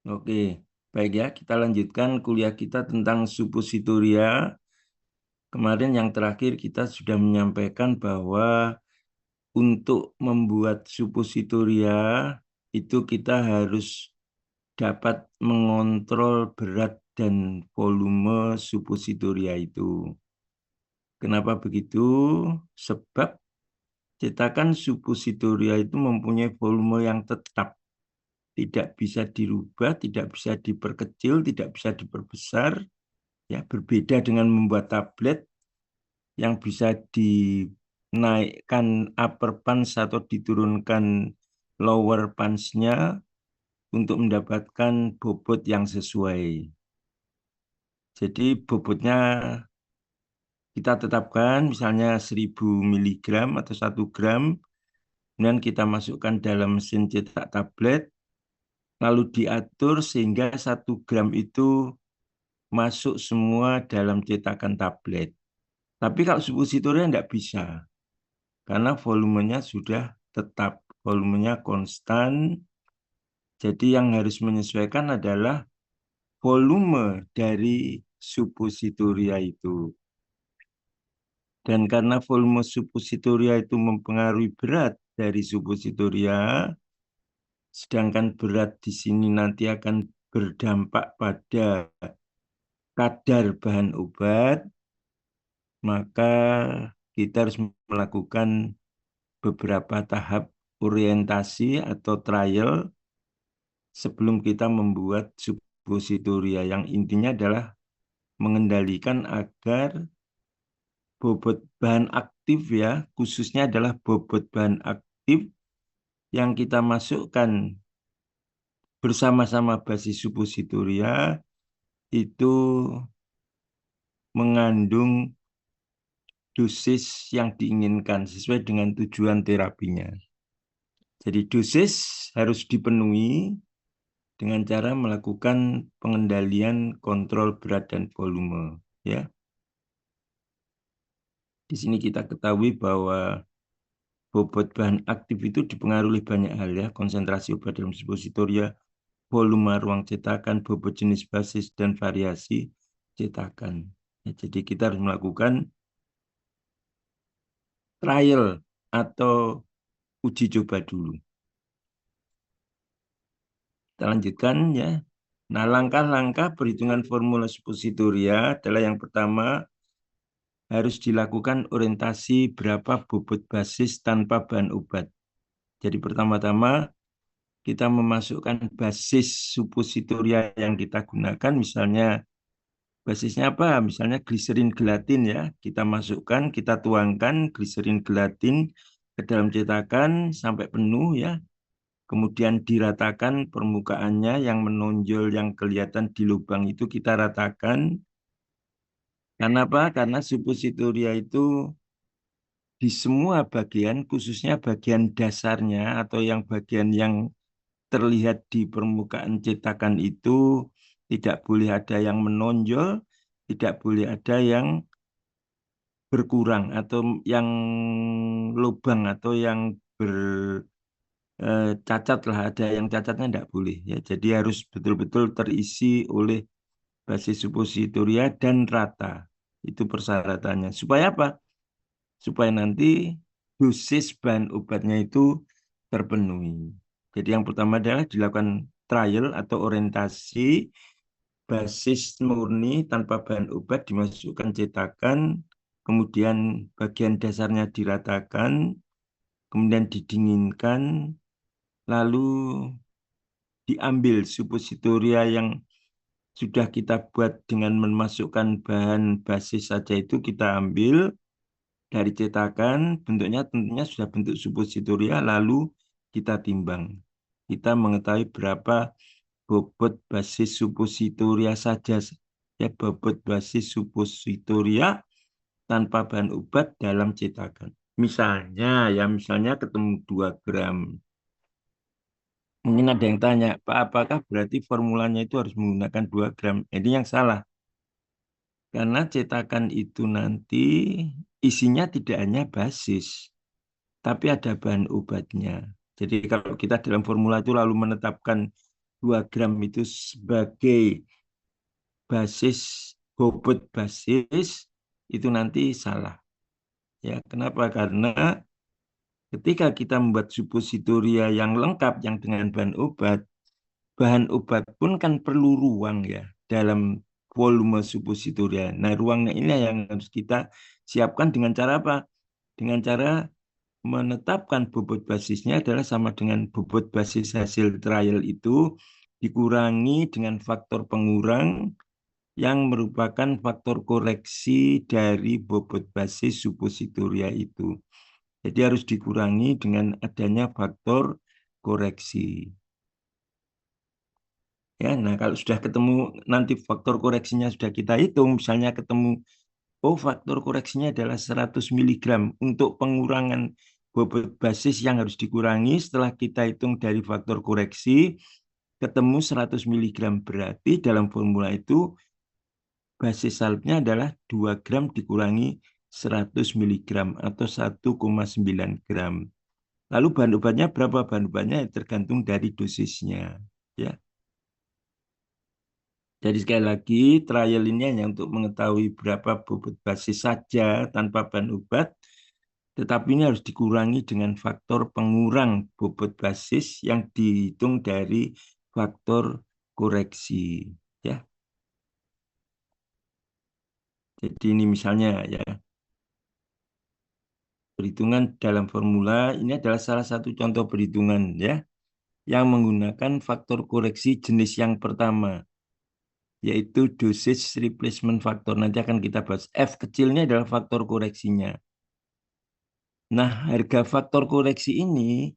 Oke, baik ya, kita lanjutkan kuliah kita tentang suppositoria. Kemarin yang terakhir kita sudah menyampaikan bahwa untuk membuat suppositoria itu kita harus dapat mengontrol berat dan volume suppositoria itu. Kenapa begitu? Sebab cetakan suppositoria itu mempunyai volume yang tetap, tidak bisa dirubah, tidak bisa diperkecil, tidak bisa diperbesar. Ya, berbeda dengan membuat tablet yang bisa dinaikkan upper punch atau diturunkan lower punch-nya untuk mendapatkan bobot yang sesuai. Jadi bobotnya kita tetapkan misalnya 1000 miligram atau 1 gram, kemudian kita masukkan dalam mesin cetak tablet, lalu diatur sehingga 1 gram itu masuk semua dalam cetakan tablet. Tapi kalau suppositoria tidak bisa, karena volumenya sudah tetap, volumenya konstan. Jadi yang harus menyesuaikan adalah volume dari suppositoria itu. Dan karena volume suppositoria itu mempengaruhi berat dari suppositoria, sedangkan berat di sini nanti akan berdampak pada kadar bahan obat, maka kita harus melakukan beberapa tahap orientasi atau trial sebelum kita membuat suppositoria, yang intinya adalah mengendalikan agar bobot bahan aktif, ya, khususnya adalah bobot bahan aktif yang kita masukkan bersama-sama basis suppositoria itu mengandung dosis yang diinginkan sesuai dengan tujuan terapinya. Jadi dosis harus dipenuhi dengan cara melakukan pengendalian kontrol berat dan volume, ya. Di sini kita ketahui bahwa bobot bahan aktif itu dipengaruhi oleh banyak hal, ya, konsentrasi obat dalam suppositoria, volume ruang cetakan, bobot jenis basis, dan variasi cetakan. Ya, jadi kita harus melakukan trial atau uji coba dulu. Kita lanjutkan, ya. Nah, langkah-langkah perhitungan formula suppositoria adalah yang pertama, harus dilakukan orientasi berapa bobot basis tanpa bahan obat. Jadi pertama-tama kita memasukkan basis suppositoria yang kita gunakan, misalnya basisnya apa? Misalnya gliserin gelatin, ya. Kita masukkan, kita tuangkan gliserin gelatin ke dalam cetakan sampai penuh, ya. Kemudian diratakan permukaannya, yang menonjol, yang kelihatan di lubang itu kita ratakan. Karena apa? Karena suppositoria itu di semua bagian, khususnya bagian dasarnya atau yang bagian yang terlihat di permukaan cetakan itu tidak boleh ada yang menonjol, tidak boleh ada yang berkurang atau yang lubang atau yang bercacat lah, ada yang cacatnya tidak boleh, ya. Jadi harus betul-betul terisi oleh basis suppositoria dan rata. Itu persyaratannya. Supaya apa? Supaya nanti dosis bahan obatnya itu terpenuhi. Jadi yang pertama adalah dilakukan trial atau orientasi basis murni tanpa bahan obat dimasukkan cetakan, kemudian bagian dasarnya diratakan, kemudian didinginkan, lalu diambil suppositoria yang sudah kita buat dengan memasukkan bahan basis saja, itu kita ambil dari cetakan, bentuknya tentunya sudah bentuk suppositoria, lalu kita timbang. Kita mengetahui berapa bobot basis suppositoria saja, ya, bobot basis suppositoria tanpa bahan obat dalam cetakan. Misalnya, ya, misalnya ketemu 2 gram. Mungkin ada yang tanya, Pak, apakah berarti formulanya itu harus menggunakan 2 gram? Ini yang salah. Karena cetakan itu nanti isinya tidak hanya basis, tapi ada bahan obatnya. Jadi kalau kita dalam formula itu lalu menetapkan 2 gram itu sebagai basis, bobot basis, itu nanti salah. Ya, kenapa? Karena ketika kita membuat suppositoria yang lengkap yang dengan bahan obat pun kan perlu ruang ya dalam volume suppositoria. Nah, ruangnya ini yang harus kita siapkan dengan cara apa? Dengan cara menetapkan bobot basisnya adalah sama dengan bobot basis hasil trial itu dikurangi dengan faktor pengurang yang merupakan faktor koreksi dari bobot basis suppositoria itu. Jadi harus dikurangi dengan adanya faktor koreksi. Ya, nah kalau sudah ketemu nanti faktor koreksinya sudah kita hitung, misalnya ketemu, oh faktor koreksinya adalah 100 miligram untuk pengurangan bobot basis yang harus dikurangi setelah kita hitung dari faktor koreksi, ketemu 100 miligram berarti dalam formula itu basis salpnya adalah 2 gram dikurangi 100 miligram atau 1,9 gram. Lalu bahan obatnya berapa? Bahan obatnya tergantung dari dosisnya. Ya. Jadi sekali lagi, trial ini hanya untuk mengetahui berapa bobot basis saja tanpa bahan obat, tetapi ini harus dikurangi dengan faktor pengurang bobot basis yang dihitung dari faktor koreksi. Ya, jadi ini misalnya ya, perhitungan dalam formula ini adalah salah satu contoh perhitungan ya, yang menggunakan faktor koreksi jenis yang pertama, yaitu dosage replacement factor. Nanti akan kita bahas. F kecilnya adalah faktor koreksinya. Nah, harga faktor koreksi ini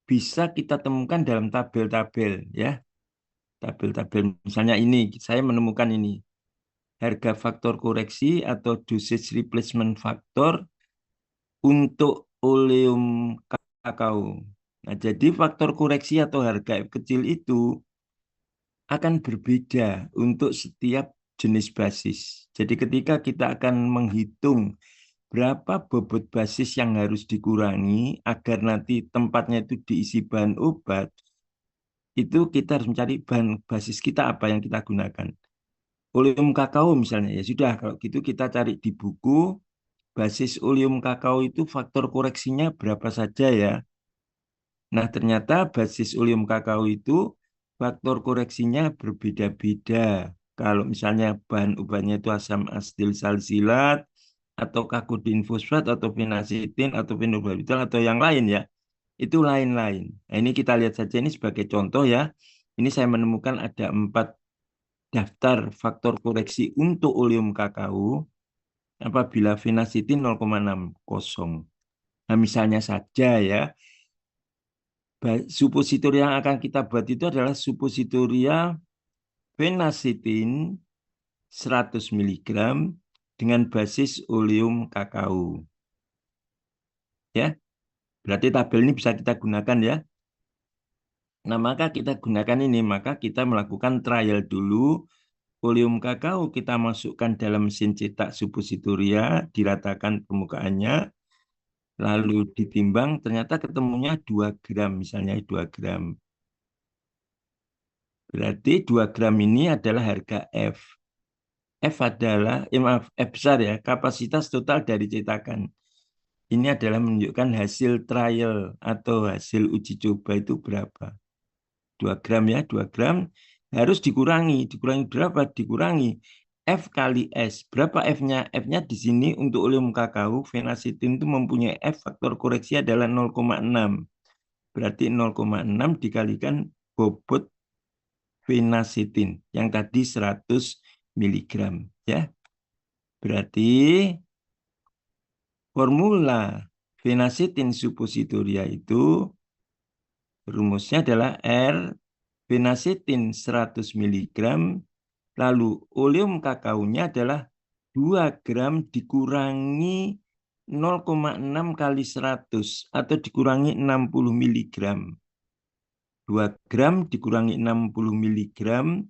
bisa kita temukan dalam tabel-tabel ya. Tabel-tabel misalnya ini, saya menemukan ini. Harga faktor koreksi atau dosage replacement factor untuk oleum kakao. Nah, jadi faktor koreksi atau harga F kecil itu akan berbeda untuk setiap jenis basis. Jadi ketika kita akan menghitung berapa bobot basis yang harus dikurangi agar nanti tempatnya itu diisi bahan obat, itu kita harus mencari bahan basis kita apa yang kita gunakan. Oleum kakao misalnya, ya sudah, kalau gitu kita cari di buku, basis oleum kakao itu faktor koreksinya berapa saja ya. Nah, ternyata basis oleum kakao itu faktor koreksinya berbeda-beda. Kalau misalnya bahan obatnya itu asam asetil salsilat, atau kakodin fosfat, atau fenacetin, atau fenobarbital, atau yang lain ya, itu lain-lain. Nah, ini kita lihat saja ini sebagai contoh ya. Ini saya menemukan ada 4 daftar faktor koreksi untuk oleum kakao apabila fenacetin 0,60. Nah, misalnya saja ya, suppositoria yang akan kita buat itu adalah suppositoria fenacetin 100 miligram dengan basis oleum kakao. Ya, berarti tabel ini bisa kita gunakan ya. Nah, maka kita gunakan ini, maka kita melakukan trial dulu. Oleum kakao kita masukkan dalam mesin cetak suppositoria, diratakan permukaannya, lalu ditimbang, ternyata ketemunya 2 gram, misalnya 2 gram. Berarti 2 gram ini adalah harga F. F adalah, maaf, F besar ya, kapasitas total dari cetakan. Ini adalah menunjukkan hasil trial atau hasil uji coba itu berapa. 2 gram ya, 2 gram harus dikurangi. Dikurangi berapa? Dikurangi F kali S. Berapa F-nya? F-nya di sini untuk oleum kakao, fenacetin itu mempunyai F faktor koreksi adalah 0,6. Berarti 0,6 dikalikan bobot fenacetin yang tadi 100 miligram ya. Berarti formula fenacetin suppositoria itu rumusnya adalah R fenacetin 100 miligram, lalu oleum kakaonya adalah 2 gram dikurangi 0,6 kali 100 atau dikurangi 60 miligram. 2 gram dikurangi 60 miligram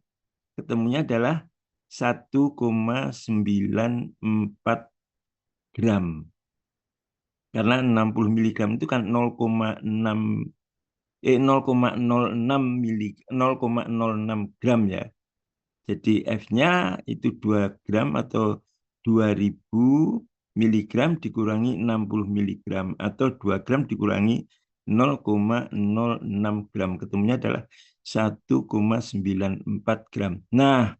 ketemunya adalah 1,94 gram. Karena 60 miligram itu kan 0,6 0,06 0,06 gram ya. Jadi F-nya itu 2 gram atau 2000 miligram dikurangi 60 miligram atau 2 gram dikurangi 0,06 gram. Ketemunya adalah 1,94 gram. Nah,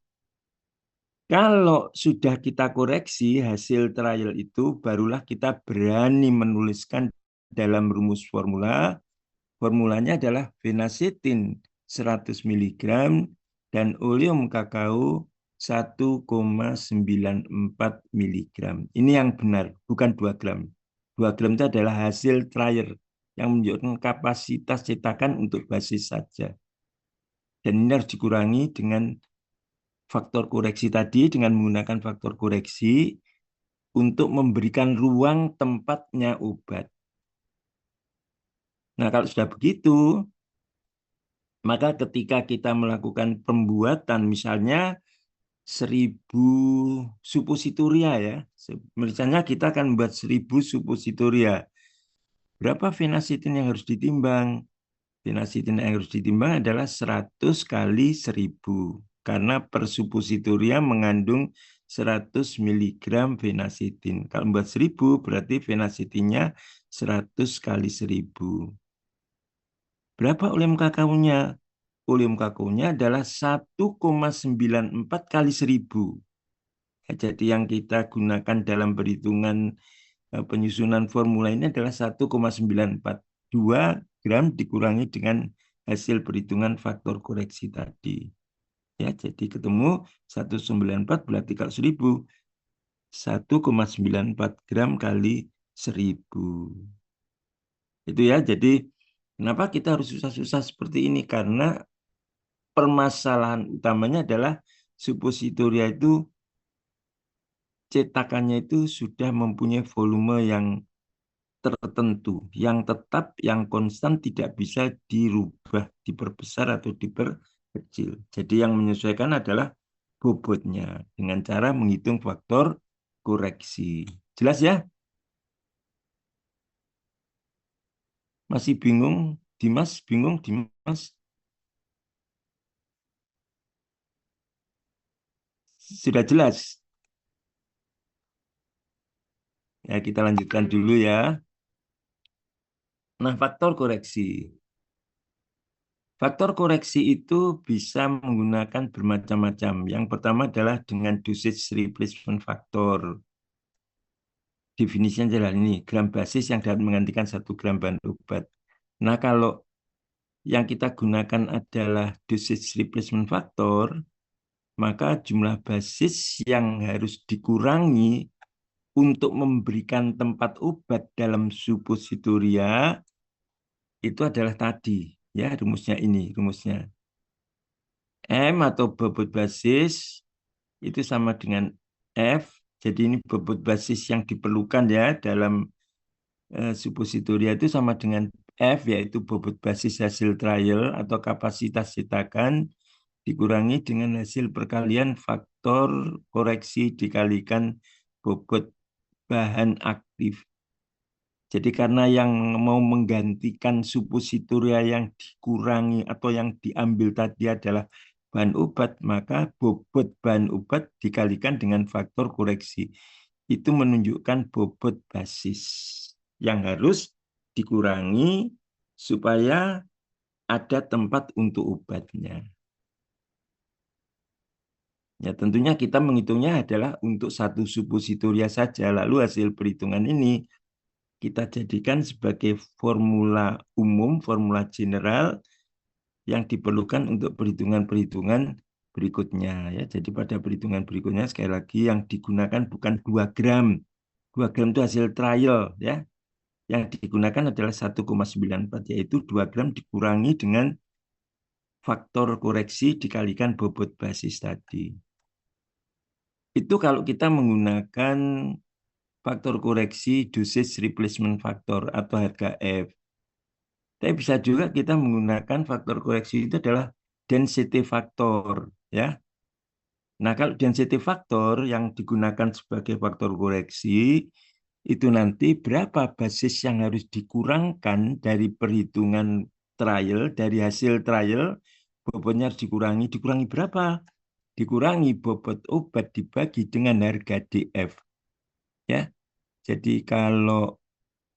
kalau sudah kita koreksi hasil trial itu, barulah kita berani menuliskan dalam rumus formula. Formulanya adalah fenacetin 100 miligram dan oleum kakao 1,94 miligram. Ini yang benar, bukan 2 gram. 2 gram itu adalah hasil trial yang menunjukkan kapasitas cetakan untuk basis saja. Dan ini harus dikurangi dengan faktor koreksi tadi, dengan menggunakan faktor koreksi untuk memberikan ruang tempatnya obat. Nah, kalau sudah begitu, maka ketika kita melakukan pembuatan misalnya 1000 suppositoria ya. Misalnya kita akan membuat 1000 suppositoria. Berapa fenacetin yang harus ditimbang? Fenacetin yang harus ditimbang adalah 100 kali 1000. Karena per suppositoria mengandung 100 miligram fenacetin. Kalau membuat 1000 berarti fenacetinnya 100 kali 1000. Berapa oleum kakaonya? Oleum kakaonya adalah 1,94 kali 1000. Jadi yang kita gunakan dalam perhitungan penyusunan formula ini adalah 1,942 gram dikurangi dengan hasil perhitungan faktor koreksi tadi. Ya, jadi ketemu 194 berarti kalau 1000 1,94 gram kali 1000. Itu ya, jadi kenapa kita harus susah-susah seperti ini? Karena permasalahan utamanya adalah suppositoria itu cetakannya itu sudah mempunyai volume yang tertentu, yang tetap, yang konstan, tidak bisa dirubah, diperbesar atau diperkecil. Jadi yang menyesuaikan adalah bobotnya dengan cara menghitung faktor koreksi. Jelas ya? Masih bingung, Dimas? Bingung, Dimas? Sudah jelas? Ya, kita lanjutkan dulu ya. Nah, faktor koreksi. Faktor koreksi itu bisa menggunakan bermacam-macam. Yang pertama adalah dengan dosage replacement factor. Definisinya adalah ini, gram basis yang dapat menggantikan 1 gram bahan obat. Nah, kalau yang kita gunakan adalah dosage replacement factor, maka jumlah basis yang harus dikurangi untuk memberikan tempat obat dalam suppositoria itu adalah tadi, ya rumusnya ini, rumusnya. M atau bobot basis itu sama dengan F. Jadi ini bobot basis yang diperlukan ya dalam suppositoria itu sama dengan F, yaitu bobot basis hasil trial atau kapasitas cetakan dikurangi dengan hasil perkalian faktor koreksi dikalikan bobot bahan aktif. Jadi karena yang mau menggantikan suppositoria yang dikurangi atau yang diambil tadi adalah bahan obat, maka bobot bahan obat dikalikan dengan faktor koreksi. Itu menunjukkan bobot basis yang harus dikurangi supaya ada tempat untuk obatnya. Ya, tentunya kita menghitungnya adalah untuk satu suppositoria saja. Lalu hasil perhitungan ini kita jadikan sebagai formula umum, formula general yang diperlukan untuk perhitungan-perhitungan berikutnya. Ya, jadi pada perhitungan berikutnya sekali lagi yang digunakan bukan 2 gram. 2 gram itu hasil trial ya. Yang digunakan adalah 1,94 yaitu 2 gram dikurangi dengan faktor koreksi dikalikan bobot basis tadi. Itu kalau kita menggunakan faktor koreksi dosage replacement factor atau harga F. Tapi bisa juga kita menggunakan faktor koreksi itu adalah density factor, ya. Nah, kalau density factor yang digunakan sebagai faktor koreksi itu nanti berapa basis yang harus dikurangkan dari perhitungan trial, dari hasil trial, bobotnya harus dikurangi. Dikurangi berapa? Dikurangi bobot obat dibagi dengan harga DF. Ya, jadi kalau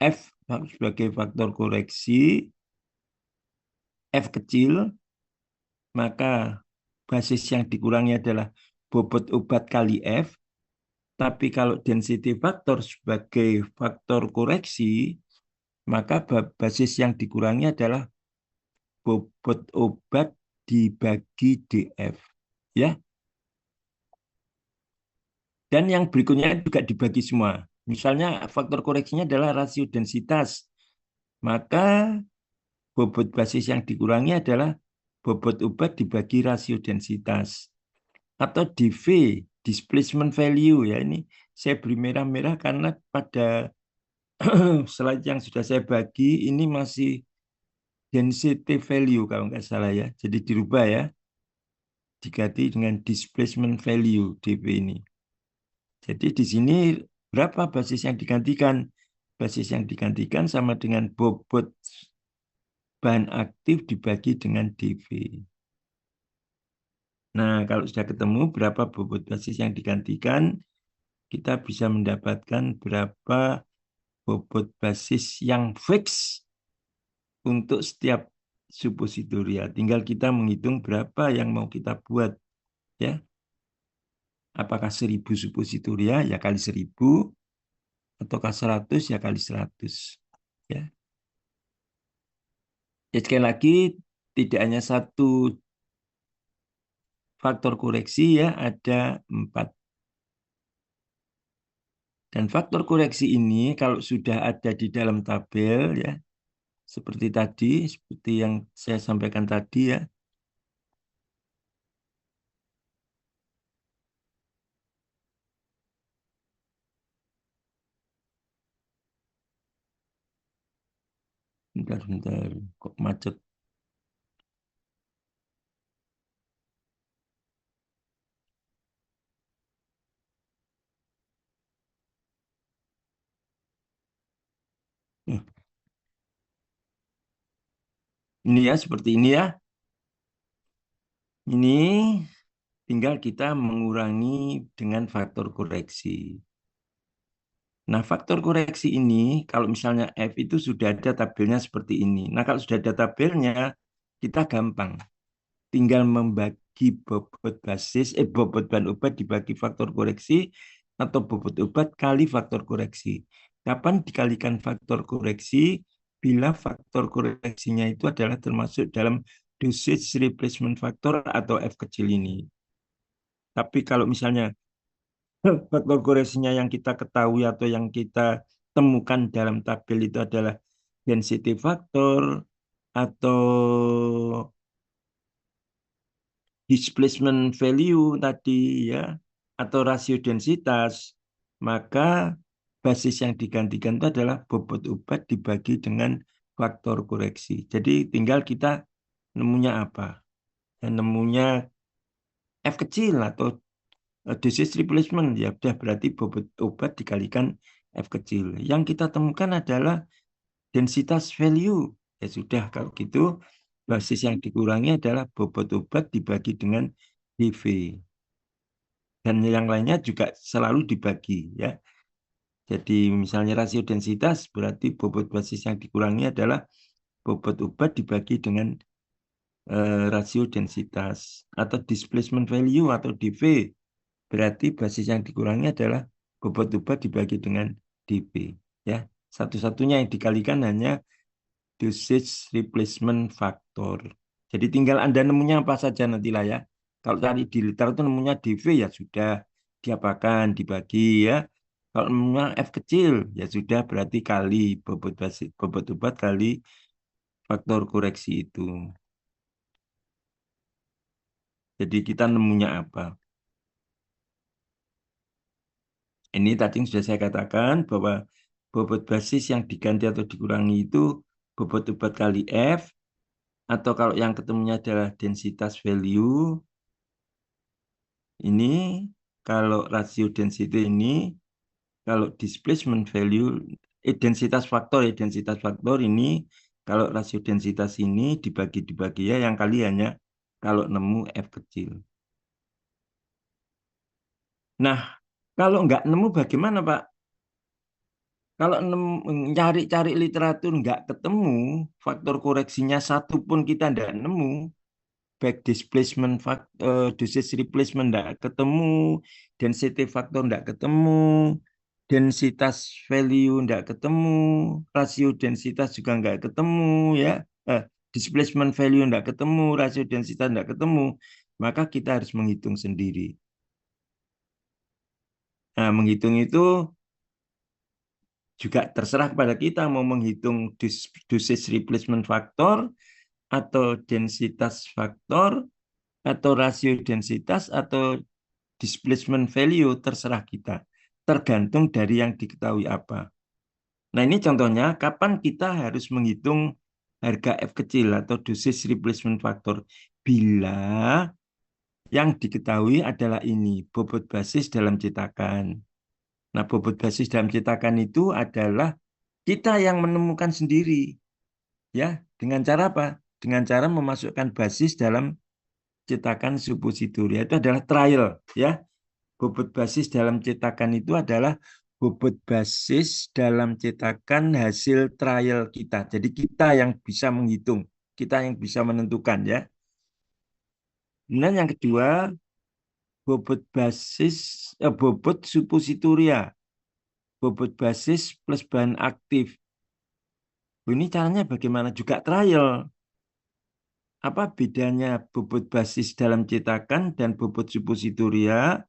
F sebagai faktor koreksi, F kecil, maka basis yang dikurangi adalah bobot obat kali F. Tapi kalau density faktor sebagai faktor koreksi, maka basis yang dikurangi adalah bobot obat dibagi DF. Ya, dan yang berikutnya juga dibagi semua. Misalnya faktor koreksinya adalah rasio densitas. Maka bobot basis yang dikurangi adalah bobot obat dibagi rasio densitas. Atau DV, displacement value. Ya, ini saya beri merah-merah karena pada slide yang sudah saya bagi ini masih density value kalau nggak salah ya. Jadi dirubah ya, diganti dengan displacement value DV ini. Jadi di sini berapa basis yang digantikan? Basis yang digantikan sama dengan bobot bahan aktif dibagi dengan DV. Nah, kalau sudah ketemu berapa bobot basis yang digantikan, kita bisa mendapatkan berapa bobot basis yang fix untuk setiap suppositoria. Tinggal kita menghitung berapa yang mau kita buat, ya. Apakah 1000 suppositoria ya kali 1000, ataukah 100 ya kali 100. Ya. Ya, sekali lagi, tidak hanya satu faktor koreksi ya, ada 4. Dan faktor koreksi ini kalau sudah ada di dalam tabel ya, seperti tadi, seperti yang saya sampaikan tadi ya. Bentar, kok macet. Ini ya, seperti ini ya. Ini tinggal kita mengurangi dengan faktor koreksi. Nah, faktor koreksi ini, kalau misalnya F itu sudah ada tabelnya seperti ini. Nah, kalau sudah ada tabelnya, kita gampang. Tinggal membagi bobot basis, bobot bahan obat dibagi faktor koreksi, atau bobot obat kali faktor koreksi. Kapan dikalikan faktor koreksi? Bila faktor koreksinya itu adalah termasuk dalam dosage replacement factor atau F kecil ini. Tapi kalau misalnya faktor koreksinya yang kita ketahui atau yang kita temukan dalam tabel itu adalah density factor atau displacement value tadi ya, atau rasio densitas, maka basis yang digantikan itu adalah bobot obat dibagi dengan faktor koreksi. Jadi tinggal kita nemunya apa? Dan nemunya F kecil atau dosage replacement, ya udah berarti bobot obat dikalikan F kecil. Yang kita temukan adalah densitas value. Ya sudah, kalau gitu basis yang dikurangi adalah bobot obat dibagi dengan DV. Dan yang lainnya juga selalu dibagi ya. Jadi misalnya rasio densitas berarti bobot basis yang dikurangi adalah bobot obat dibagi dengan rasio densitas, atau displacement value atau DV. Berarti basis yang dikurangi adalah bobot obat dibagi dengan DV. Ya, satu-satunya yang dikalikan hanya dosage replacement factor. Jadi tinggal Anda nemunya apa saja nantilah ya. Kalau tadi di literatur nemunya DV ya sudah diapakan, dibagi ya. Kalau nemunya F kecil ya sudah berarti kali bobot basis, bobot obat kali faktor koreksi itu. Jadi kita nemunya apa? Ini tadi yang sudah saya katakan bahwa bobot basis yang diganti atau dikurangi itu bobot obat kali F, atau kalau yang ketemunya adalah densitas value, ini kalau rasio density ini, kalau displacement value, densitas faktor ya, densitas faktor ini Kalau rasio densitas ini dibagi ya, yang kali hanya kalau nemu F kecil. Nah, kalau nggak nemu bagaimana, Pak? Kalau cari-cari literatur nggak ketemu, faktor koreksinya satu pun kita nggak nemu, back displacement, dosage replacement nggak ketemu, density factor nggak ketemu, densitas value nggak ketemu, rasio densitas juga nggak ketemu, ya. Eh, Displacement value nggak ketemu, rasio densitas nggak ketemu, maka kita harus menghitung sendiri. Nah, menghitung itu juga terserah kepada kita mau menghitung dosage replacement factor atau densitas faktor atau rasio densitas atau displacement value, terserah kita. Tergantung dari yang diketahui apa. Nah, ini contohnya kapan kita harus menghitung harga F kecil atau dosage replacement factor bila yang diketahui adalah ini, bobot basis dalam cetakan. Nah, bobot basis dalam cetakan itu adalah kita yang menemukan sendiri, ya. Dengan cara apa? Dengan cara memasukkan basis dalam cetakan suppositoria. Itu adalah trial, ya. Bobot basis dalam cetakan itu adalah bobot basis dalam cetakan hasil trial kita. Jadi kita yang bisa menghitung, kita yang bisa menentukan, ya. Kemudian yang kedua, bobot suppositoria, bobot basis plus bahan aktif. Ini caranya bagaimana? Juga trial. Apa bedanya bobot basis dalam cetakan dan bobot suppositoria?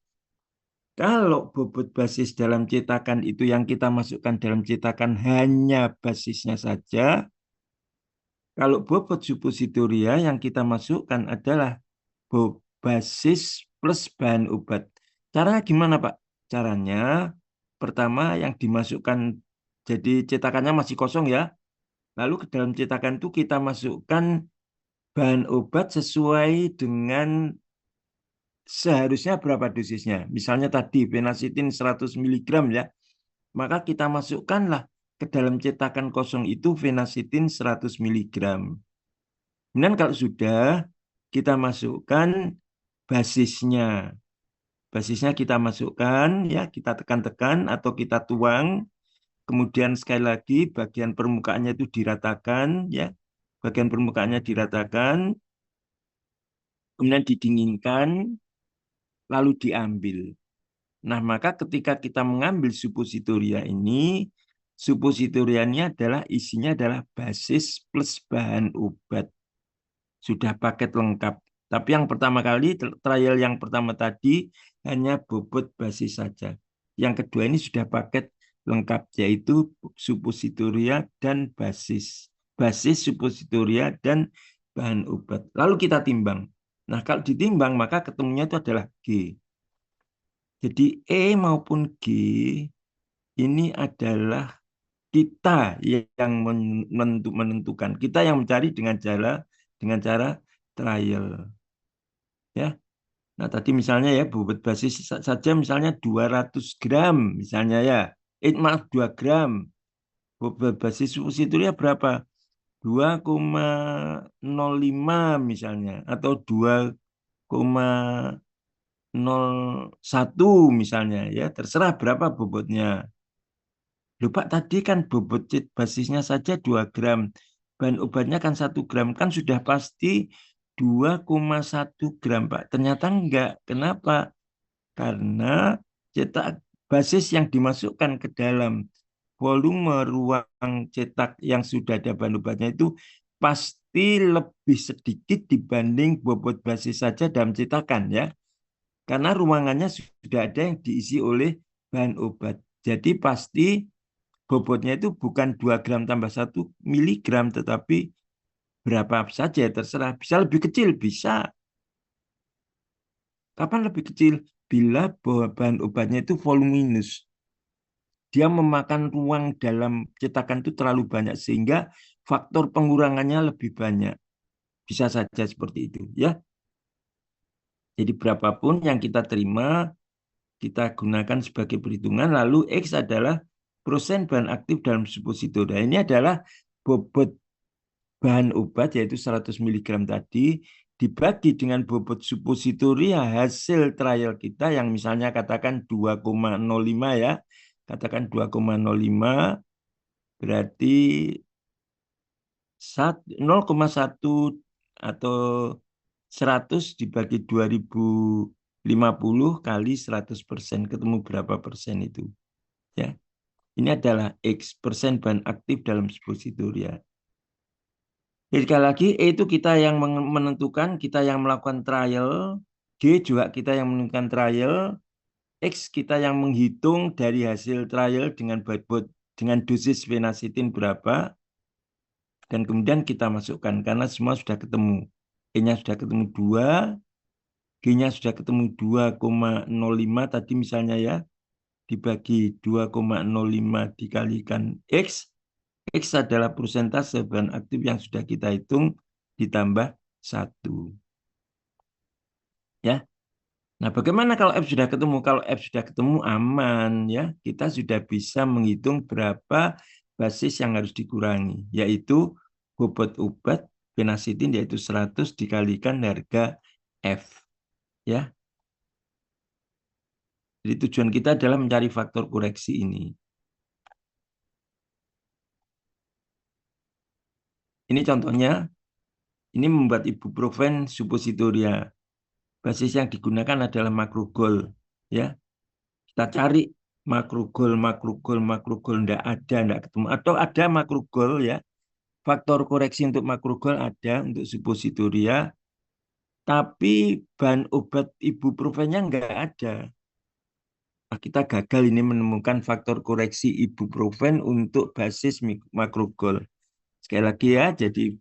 Kalau bobot basis dalam cetakan itu yang kita masukkan dalam cetakan hanya basisnya saja, kalau bobot suppositoria yang kita masukkan adalah basis plus bahan obat. Caranya gimana, Pak? Caranya pertama yang dimasukkan, jadi cetakannya masih kosong, ya. Lalu ke dalam cetakan itu kita masukkan bahan obat sesuai dengan seharusnya berapa dosisnya. Misalnya tadi fenacetin 100 miligram, ya. Maka kita masukkanlah ke dalam cetakan kosong itu fenacetin 100 miligram. Kemudian kalau sudah, kita masukkan basisnya. Basisnya kita masukkan, ya, kita tekan-tekan atau kita tuang. Kemudian sekali lagi bagian permukaannya itu diratakan, ya. Bagian permukaannya diratakan, kemudian didinginkan, lalu diambil. Nah, maka ketika kita mengambil suppositoria ini, suppositorianya adalah isinya adalah basis plus bahan obat. Sudah paket lengkap. Tapi yang pertama kali, trial yang pertama tadi hanya bobot basis saja. Yang kedua ini sudah paket lengkap, yaitu suppositoria dan basis. Basis, suppositoria, dan bahan obat. Lalu kita timbang. Nah, kalau ditimbang, maka ketemunya itu adalah G. Jadi E maupun G ini adalah kita yang menentukan. Kita yang mencari dengan cara trial, ya. Nah, tadi misalnya ya bobot basis saja misalnya 200 gram misalnya, ya. Maaf, 2 gram. Bobot basis suppositoria berapa? 2,05 misalnya atau 2,01 misalnya, ya. Terserah berapa bobotnya. Lupa tadi kan bobot basisnya saja 2 gram. Bahan obatnya kan 1 gram. Kan sudah pasti 2,1 gram, Pak. Ternyata enggak. Kenapa? Karena cetak basis yang dimasukkan ke dalam volume ruang cetak yang sudah ada bahan obatnya itu pasti lebih sedikit dibanding bobot basis saja dalam cetakan, ya. Karena ruangannya sudah ada yang diisi oleh bahan obat. Jadi pasti bobotnya itu bukan 2 gram tambah 1 miligram, tetapi berapa saja terserah. Bisa lebih kecil, bisa. Kapan lebih kecil? Bila bahan obatnya itu voluminous. Dia memakan ruang dalam cetakan itu terlalu banyak sehingga faktor pengurangannya lebih banyak. Bisa saja seperti itu, ya. Jadi berapapun yang kita terima, kita gunakan sebagai perhitungan. Lalu X adalah persen bahan aktif dalam suppositoria. Ini adalah bobot bahan obat yaitu 100 miligram tadi dibagi dengan bobot suppositoria hasil trial kita yang misalnya katakan 2,05 ya. Katakan 2,05 berarti 0,1 atau 100 dibagi 2050 kali 100%. Ketemu berapa persen itu? Ya. Ini adalah X persen bahan aktif dalam suppositoria. Jadi sekali lagi, E itu kita yang menentukan, kita yang melakukan trial, G juga kita yang menentukan trial, X kita yang menghitung dari hasil trial dengan bobot dengan dosis phenacetin berapa, dan kemudian kita masukkan karena semua sudah ketemu. E-nya sudah ketemu 2, G-nya sudah ketemu 2,05 tadi misalnya ya, dibagi 2,05 dikalikan X, X adalah persentase bahan aktif yang sudah kita hitung ditambah 1. Ya. Nah, bagaimana kalau F sudah ketemu? Kalau F sudah ketemu aman ya. Kita sudah bisa menghitung berapa basis yang harus dikurangi, yaitu bobot obat phenacetin yaitu 100 dikalikan harga F. Ya. Jadi tujuan kita adalah mencari faktor koreksi ini. Ini contohnya, ini membuat ibuprofen suppositoria. Basis yang digunakan adalah makrogol. Ya, kita cari makrogol, makrogol, makrogol, enggak ketemu. Atau ada makrogol ya, faktor koreksi untuk makrogol ada untuk suppositoria, tapi bahan obat ibuprofennya enggak ada. Nah, kita gagal ini menemukan faktor koreksi ibuprofen untuk basis makrogol. Sekali lagi ya, jadi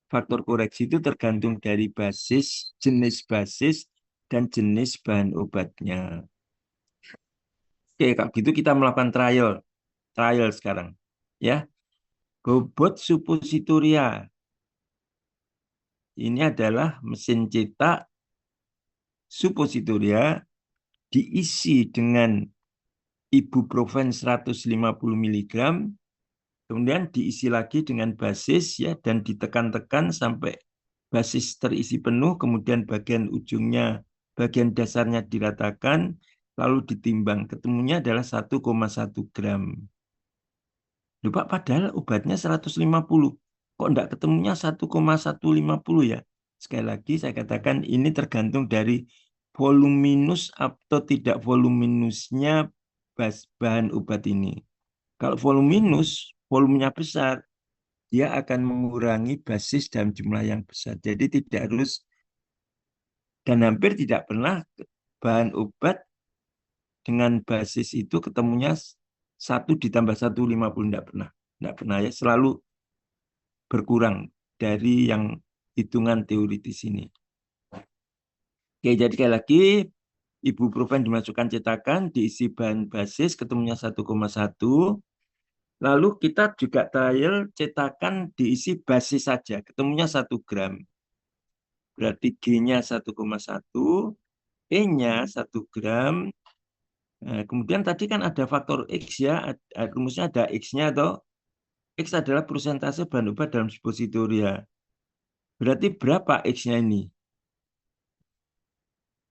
faktor koreksi itu tergantung dari basis, jenis basis, dan jenis bahan obatnya. Oke, kalau gitu kita melakukan trial sekarang. Ya, bobot suppositoria. Ini adalah mesin cetak suppositoria diisi dengan ibuprofen 150 miligram, kemudian diisi lagi dengan basis ya dan ditekan-tekan sampai basis terisi penuh, kemudian bagian ujungnya, bagian dasarnya diratakan, lalu ditimbang. Ketemunya adalah 1,1 gram. Loh, Pak, padahal obatnya 150. Kok enggak ketemunya 1,150 ya? Sekali lagi saya katakan ini tergantung dari voluminus atau tidak voluminusnya bahan obat ini. Kalau voluminus, volumenya besar, dia akan mengurangi basis dalam jumlah yang besar. Jadi tidak harus dan hampir tidak pernah bahan obat dengan basis itu ketemunya 1 ditambah 1,50. Tidak pernah ya, selalu berkurang dari yang hitungan teoritis ini. Oke, jadi sekali lagi ibuprofen dimasukkan cetakan, diisi bahan basis, ketemunya 1,1. Lalu kita juga trial cetakan diisi basis saja, ketemunya 1 gram. Berarti G-nya 1,1, E-nya 1 gram. Nah, kemudian tadi kan ada faktor X ya, rumusnya ada X-nya atau X adalah persentase bahan obat dalam suppositoria. Berarti berapa X-nya ini?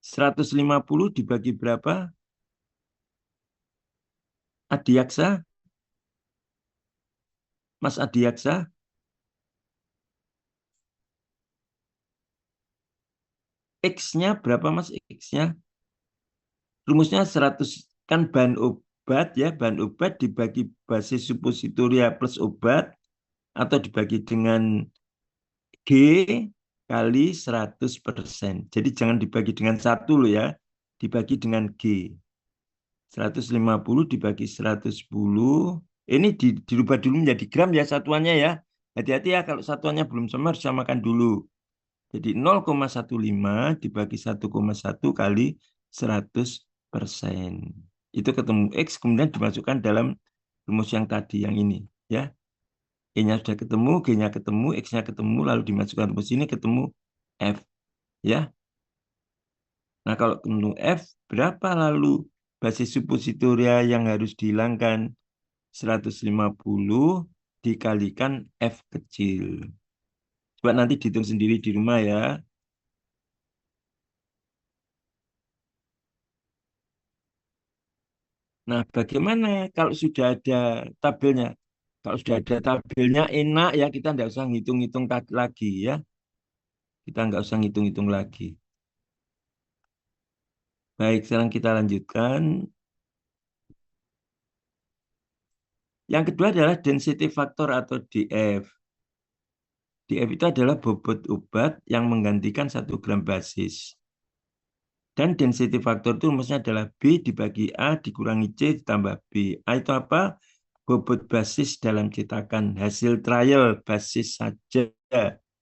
150 dibagi berapa? Adiaksa? Mas Adiaksa? X-nya berapa Mas? X-nya? Rumusnya 100 kan bahan obat ya, bahan obat dibagi basis suppositoria plus obat atau dibagi dengan G kali 100%. Jadi jangan dibagi dengan 1 loh ya, dibagi dengan G. 150 dibagi 110. Ini dirubah dulu menjadi gram ya satuannya ya. Hati-hati ya kalau satuannya belum sama harus samakan dulu. Jadi 0,15 dibagi 1,1 kali 100%. Itu ketemu X kemudian dimasukkan dalam rumus yang tadi yang ini ya. E-nya sudah ketemu, G-nya ketemu, X-nya ketemu, lalu dimasukkan rumus ini ketemu F ya. Nah, kalau ketemu F berapa lalu basis suppositoria yang harus dihilangkan? 150 dikalikan F kecil. Coba nanti dihitung sendiri di rumah ya. Nah, bagaimana kalau sudah ada tabelnya? Kalau sudah ada tabelnya enak ya, kita nggak usah ngitung-ngitung lagi ya. Kita nggak usah ngitung-ngitung lagi. Baik, sekarang kita lanjutkan. Yang kedua adalah density factor atau DF. DF itu adalah bobot obat yang menggantikan 1 gram basis. Dan density factor itu rumusnya adalah B dibagi A dikurangi C ditambah B. A itu apa? Bobot basis dalam cetakan. Hasil trial basis saja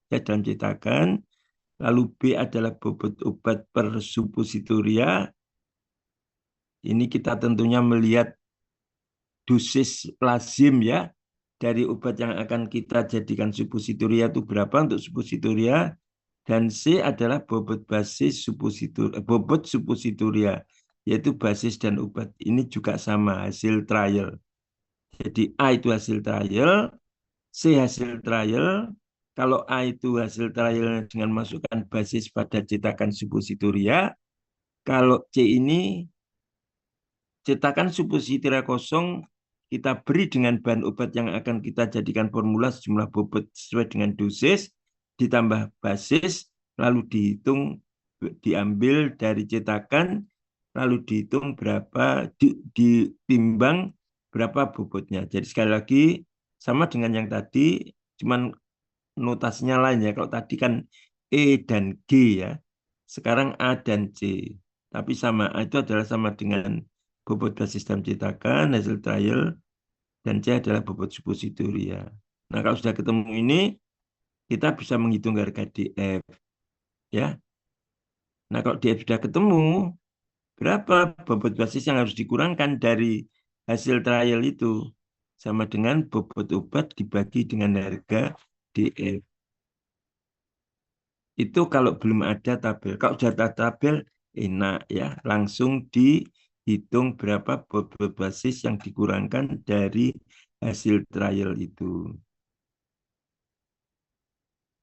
ya dalam cetakan. Lalu B adalah bobot obat per suppositoria. Ini kita tentunya melihat dosis lazim ya dari obat yang akan kita jadikan suppositoria itu berapa untuk suppositoria, dan C adalah bobot basis suppositoria, bobot suppositoria yaitu basis dan obat. Ini juga sama hasil trial. Jadi A itu hasil trial, C hasil trial. Kalau A itu hasil trial dengan masukkan basis pada cetakan suppositoria, kalau C ini cetakan suppositoria kosong kita beri dengan bahan obat yang akan kita jadikan formula sejumlah bobot sesuai dengan dosis ditambah basis lalu dihitung diambil dari cetakan lalu dihitung berapa ditimbang berapa bobotnya. Jadi sekali lagi sama dengan yang tadi cuman notasinya lain ya. Kalau tadi kan E dan G ya. Sekarang A dan C. Tapi sama A itu adalah sama dengan bobot basis dalam cetakan, hasil trial, dan C adalah bobot suppositoria. Nah, kalau sudah ketemu ini, kita bisa menghitung harga DF. Ya. Nah, kalau DF sudah ketemu, berapa bobot basis yang harus dikurangkan dari hasil trial itu? Sama dengan bobot obat dibagi dengan harga DF. Itu kalau belum ada tabel. Kalau sudah ada tabel, enak ya. Langsung dihitung berapa bobot basis yang dikurangkan dari hasil trial itu.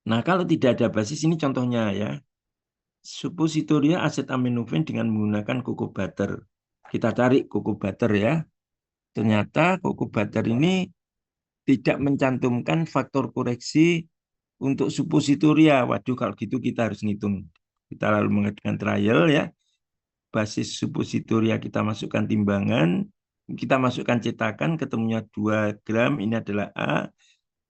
Nah, kalau tidak ada basis, ini contohnya ya. Suppositoria acetaminophen dengan menggunakan cocoa butter. Kita cari cocoa butter ya. Ternyata cocoa butter ini tidak mencantumkan faktor koreksi untuk suppositoria. Waduh, kalau gitu kita harus ngitung. Kita lalu mengadakan trial ya. Basis suppositoria kita masukkan timbangan, kita masukkan cetakan, ketemunya 2 gram, ini adalah A.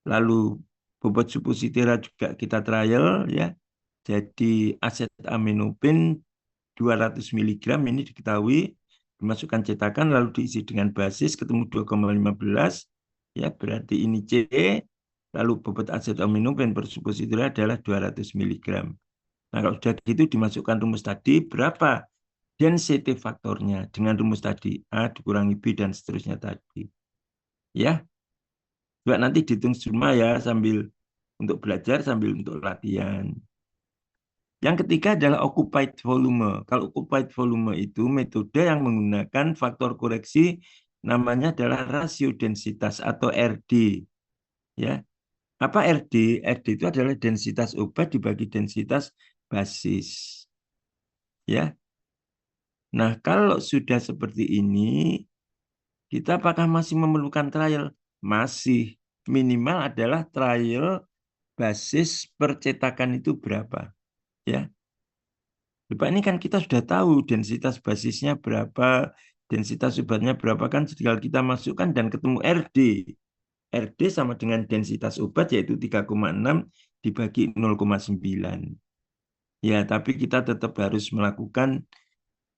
Lalu bobot suppositoria juga kita trial ya. Jadi acetaminophen 200 miligram ini diketahui, dimasukkan cetakan lalu diisi dengan basis ketemu 2,15 ya, berarti ini C. Lalu bobot acetaminophen per suppositoria adalah 200 miligram. Nah, kalau sudah gitu dimasukkan rumus tadi berapa density faktornya dengan rumus tadi A dikurangi B dan seterusnya tadi. Ya, coba nanti dihitung semua ya sambil untuk belajar sambil untuk latihan. Yang ketiga adalah occupied volume. Kalau occupied volume itu metode yang menggunakan faktor koreksi namanya adalah rasio densitas atau RD. Ya, apa RD? RD itu adalah densitas obat dibagi densitas basis. Ya. Nah, kalau sudah seperti ini, kita apakah masih memerlukan trial? Masih. Minimal adalah trial basis percetakan itu berapa. Ya, Bapak ini kan kita sudah tahu densitas basisnya berapa, densitas obatnya berapa kan tinggal kita masukkan dan ketemu RD. RD sama dengan densitas obat yaitu 3,6 dibagi 0,9. Ya, tapi kita tetap harus melakukan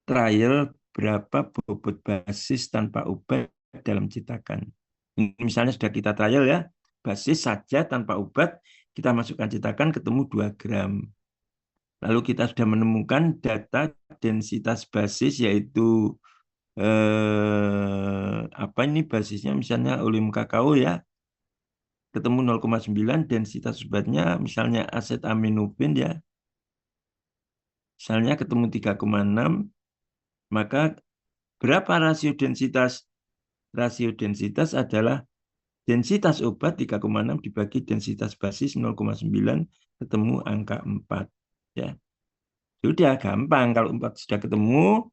trial berapa bobot basis tanpa obat dalam cetakan. Misalnya sudah kita trial ya, basis saja tanpa obat, kita masukkan cetakan ketemu 2 gram. Lalu kita sudah menemukan data densitas basis yaitu apa ini basisnya misalnya oleum kakao ya, ketemu 0,9 densitas obatnya misalnya acetaminophen ya, misalnya ketemu 3,6 maka berapa rasio densitas? Rasio densitas adalah Densitas obat 3,6 dibagi densitas basis 0,9 ketemu angka 4. Ya. Sudah gampang. Kalau 4 sudah ketemu,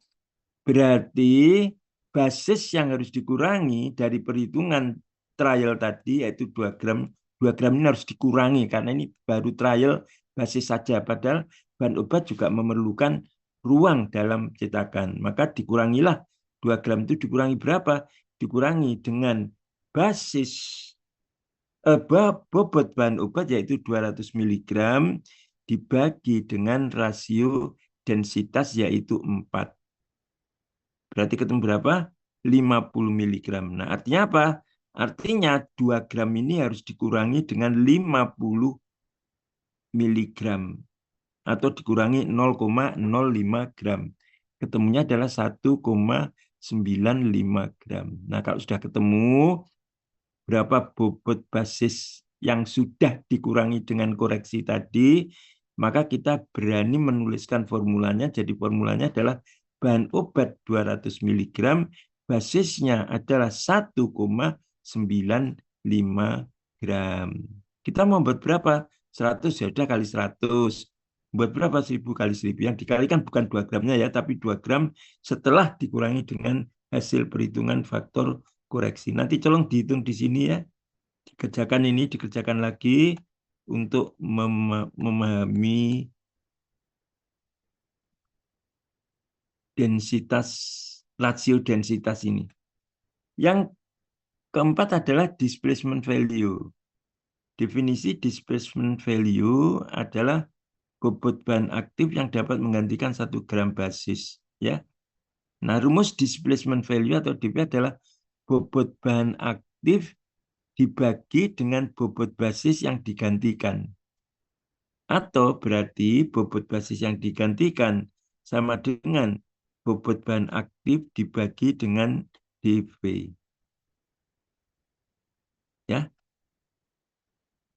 berarti basis yang harus dikurangi dari perhitungan trial tadi yaitu 2 gram. 2 gram ini harus dikurangi karena ini baru trial basis saja. Padahal bahan obat juga memerlukan ruang dalam cetakan. Maka dikurangilah 2 gram itu dikurangi berapa? Dikurangi dengan basis bobot bahan obat yaitu 200 miligram dibagi dengan rasio densitas yaitu 4. Berarti ketemu berapa? 50 miligram. Nah, artinya apa? Artinya 2 gram ini harus dikurangi dengan 50 miligram atau dikurangi 0,05 gram. Ketemunya adalah 1,95 gram. Nah, kalau sudah ketemu berapa bobot basis yang sudah dikurangi dengan koreksi tadi, maka kita berani menuliskan formulanya. Jadi formulanya adalah bahan obat 200 miligram, basisnya adalah 1,95 gram. Kita mau buat berapa? 100 ya udah kali 100. Buat berapa? 1000 kali 1000. Yang dikalikan bukan 2 gramnya ya, tapi 2 gram setelah dikurangi dengan hasil perhitungan faktor koreksi. Nanti tolong dihitung di sini ya. Dikerjakan ini, dikerjakan lagi untuk memahami densitas, rasio densitas ini. Yang keempat adalah displacement value. Definisi displacement value adalah bobot bahan aktif yang dapat menggantikan 1 gram basis. Ya. Nah, rumus displacement value atau DP adalah bobot bahan aktif dibagi dengan bobot basis yang digantikan. Atau berarti bobot basis yang digantikan sama dengan bobot bahan aktif dibagi dengan dV. Ya,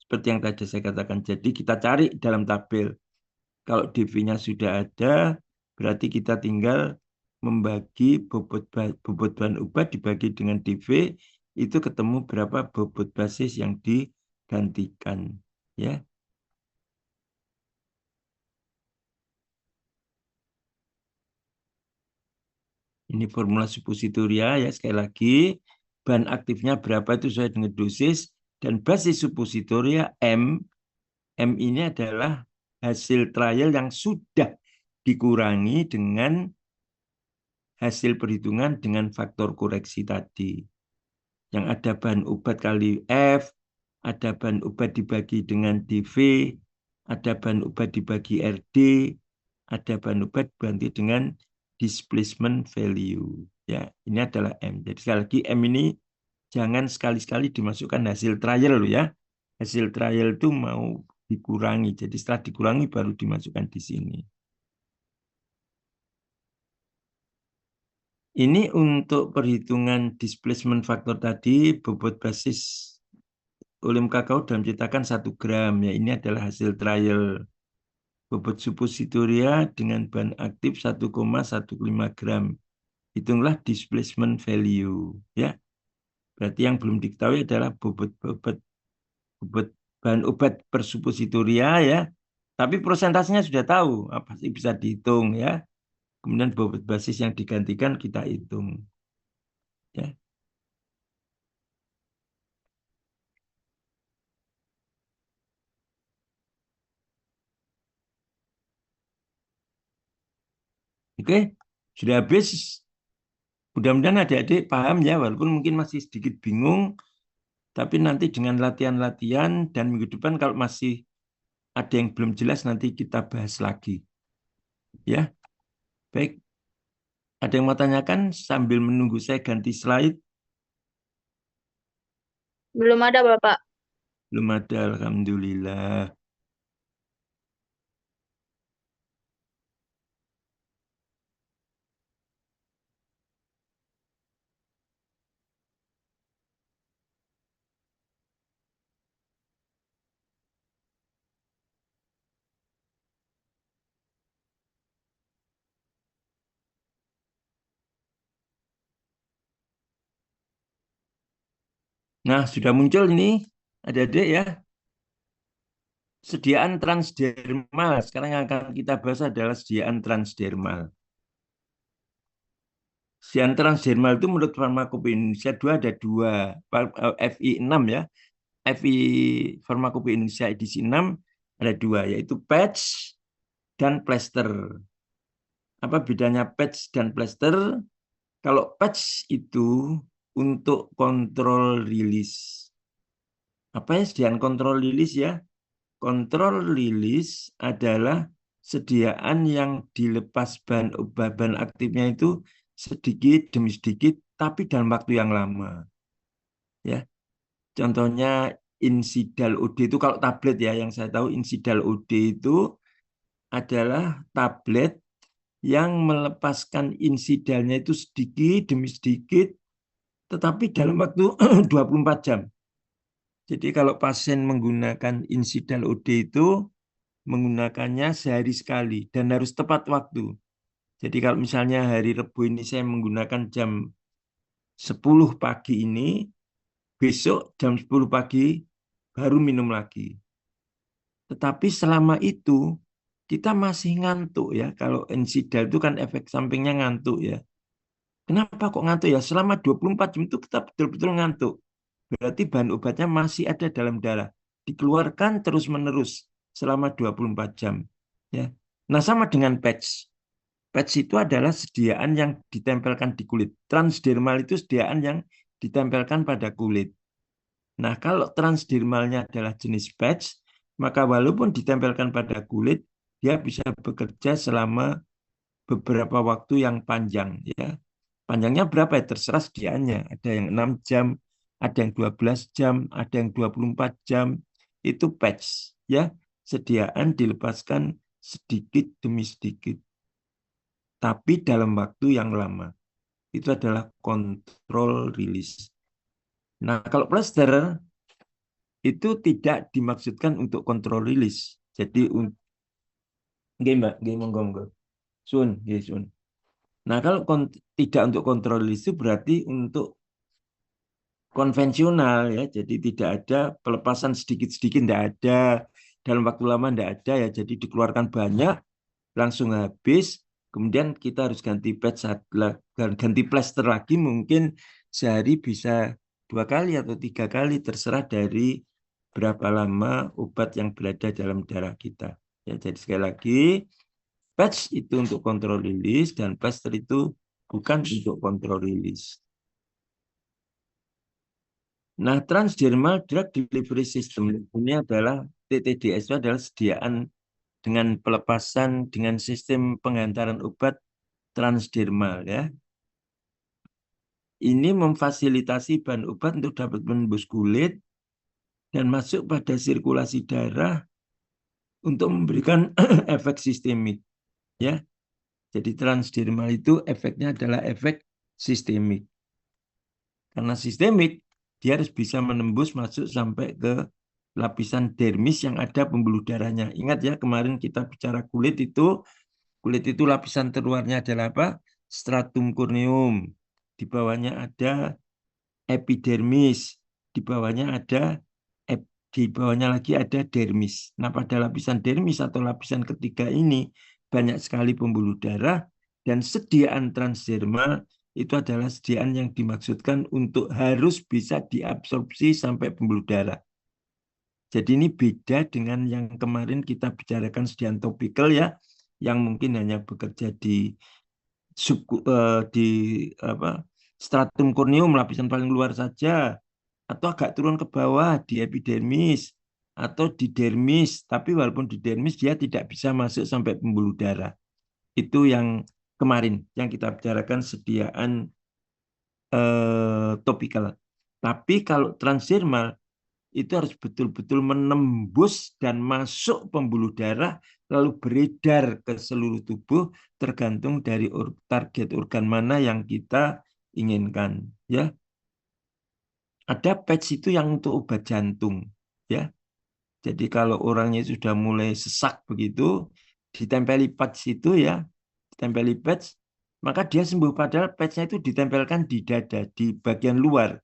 seperti yang tadi saya katakan. Jadi kita cari dalam tabel. Kalau dV-nya sudah ada, berarti kita tinggal membagi bobot bahan obat dibagi dengan dV, itu ketemu berapa bobot basis yang digantikan. Ya. Ini formula suppositoria ya, sekali lagi bahan aktifnya berapa itu sesuai dengan dosis dan basis suppositoria M. M ini adalah hasil trial yang sudah dikurangi dengan hasil perhitungan dengan faktor koreksi tadi. Yang ada bahan obat kali F, ada bahan obat dibagi dengan dV, ada bahan obat dibagi RD, ada bahan obat dibantu dengan displacement value. Ya, ini adalah M. Jadi sekali lagi M ini jangan sekali-sekali dimasukkan hasil trial loh ya. Hasil trial itu mau dikurangi. Jadi setelah dikurangi baru dimasukkan di sini. Ini untuk perhitungan displacement factor tadi, bobot basis ulim kakao dalam cetakan 1 gram. Ya, ini adalah hasil trial. Bobot suppositoria dengan bahan aktif 1,15 gram. Hitunglah displacement value. Ya, berarti yang belum diketahui adalah bobot bahan obat per suppositoria ya. Tapi prosentasenya sudah tahu, apa sih bisa dihitung ya. Kemudian bobot basis yang digantikan kita hitung. Ya. Oke, sudah habis. Mudah-mudahan adik-adik paham ya, walaupun mungkin masih sedikit bingung, tapi nanti dengan latihan-latihan dan minggu depan kalau masih ada yang belum jelas nanti kita bahas lagi. Ya, baik. Ada yang mau tanyakan sambil menunggu saya ganti slide? Belum ada, Bapak. Belum ada, Alhamdulillah. Nah, sudah muncul ini, adik-adik ya, sediaan transdermal. Sekarang yang akan kita bahas adalah sediaan transdermal. Sediaan transdermal itu menurut Farmakopedia Indonesia 2 ada dua, FI6 ya. FI Farmakopedia Indonesia edisi 6 ada dua, yaitu patch dan plester. Apa bedanya patch dan plester? Kalau patch itu untuk kontrol rilis. Apa ya sediaan kontrol rilis ya? Kontrol rilis adalah sediaan yang dilepas bahan aktifnya itu sedikit demi sedikit, tapi dalam waktu yang lama. Ya, contohnya Insidal OD itu kalau tablet ya, yang saya tahu Insidal OD itu adalah tablet yang melepaskan insidalnya itu sedikit demi sedikit, tetapi dalam waktu 24 jam. Jadi kalau pasien menggunakan Insidal OD itu menggunakannya sehari sekali dan harus tepat waktu. Jadi kalau misalnya hari Rebu ini saya menggunakan jam 10 pagi ini, besok jam 10 pagi baru minum lagi. Tetapi selama itu kita masih ngantuk ya. Kalau insidal itu kan efek sampingnya ngantuk ya. Kenapa kok ngantuk ya? Selama 24 jam itu kita betul-betul ngantuk. Berarti bahan obatnya masih ada dalam darah. Dikeluarkan terus-menerus selama 24 jam. Ya. Nah, sama dengan patch. Patch itu adalah sediaan yang ditempelkan di kulit. Transdermal itu sediaan yang ditempelkan pada kulit. Nah, kalau transdermalnya adalah jenis patch, maka walaupun ditempelkan pada kulit, dia bisa bekerja selama beberapa waktu yang panjang. Ya. Panjangnya berapa ya? Terserah sediaannya. Ada yang 6 jam, ada yang 12 jam, ada yang 24 jam. Itu patch. Ya. Sediaan dilepaskan sedikit demi sedikit. Tapi dalam waktu yang lama. Itu adalah kontrol rilis. Nah, kalau plester itu tidak dimaksudkan untuk kontrol rilis. Jadi, nggih, Mbak, nggih, monggo, monggo. Sun, nggih, sun. Nah, kalau tidak untuk kontrol rilis itu berarti untuk konvensional ya. Jadi tidak ada pelepasan sedikit-sedikit, tidak ada. Dalam waktu lama tidak ada ya. Jadi dikeluarkan banyak, langsung habis. Kemudian kita harus ganti patch, ganti plester lagi mungkin sehari bisa 2 kali atau 3 kali terserah dari berapa lama obat yang berada dalam darah kita. Ya, jadi sekali lagi patch itu untuk kontrol rilis dan plester itu bukan untuk kontrol rilis. Nah, Transdermal Drug Delivery System ini adalah TTDS itu adalah sediaan dengan pelepasan dengan sistem penghantaran obat transdermal ya. Ini memfasilitasi bahan obat untuk dapat menembus kulit dan masuk pada sirkulasi darah untuk memberikan efek sistemik ya. Jadi transdermal itu efeknya adalah efek sistemik. Karena sistemik dia harus bisa menembus masuk sampai ke lapisan dermis yang ada pembuluh darahnya. Ingat ya, kemarin kita bicara kulit itu lapisan terluarnya adalah apa? Stratum corneum. Di bawahnya ada epidermis, di bawahnya ada di bawahnya lagi ada dermis. Nah, pada lapisan dermis atau lapisan ketiga ini banyak sekali pembuluh darah dan sediaan transdermal itu adalah sediaan yang dimaksudkan untuk harus bisa diabsorpsi sampai pembuluh darah. Jadi ini beda dengan yang kemarin kita bicarakan sediaan topikal ya, yang mungkin hanya bekerja di apa stratum corneum lapisan paling luar saja, atau agak turun ke bawah di epidermis atau di dermis, tapi walaupun di dermis dia tidak bisa masuk sampai pembuluh darah. Itu yang kemarin yang kita bicarakan sediaan topikal. Tapi kalau transdermal itu harus betul-betul menembus dan masuk pembuluh darah lalu beredar ke seluruh tubuh tergantung dari target organ mana yang kita inginkan ya. Ada patch itu yang untuk obat jantung ya. Jadi kalau orangnya sudah mulai sesak begitu ditempeli patch itu ya, ditempeli patch maka dia sembuh padahal patchnya itu ditempelkan di dada di bagian luar.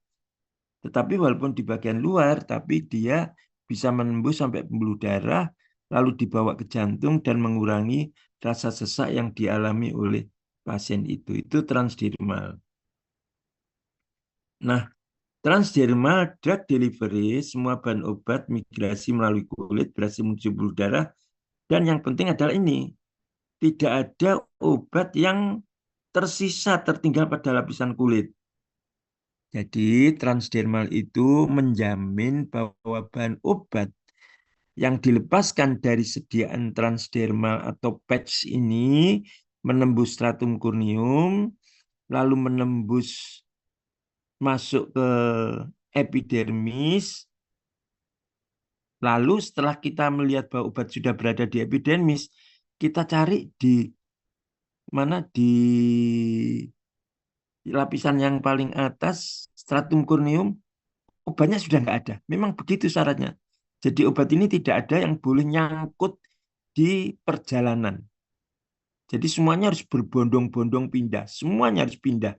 Tetapi walaupun di bagian luar, tapi dia bisa menembus sampai pembuluh darah, lalu dibawa ke jantung dan mengurangi rasa sesak yang dialami oleh pasien itu. Itu transdermal. Nah, transdermal drug delivery, semua bahan obat migrasi melalui kulit berhasil menuju pembuluh darah. Dan yang penting adalah ini, tidak ada obat yang tersisa tertinggal pada lapisan kulit. Jadi transdermal itu menjamin bahwa bahan obat yang dilepaskan dari sediaan transdermal atau patch ini menembus stratum corneum, lalu menembus masuk ke epidermis. Lalu setelah kita melihat bahwa obat sudah berada di epidermis, kita cari di mana di lapisan yang paling atas, stratum corneum, obatnya sudah nggak ada. Memang begitu syaratnya. Jadi obat ini tidak ada yang boleh nyangkut di perjalanan. Jadi semuanya harus berbondong-bondong pindah. Semuanya harus pindah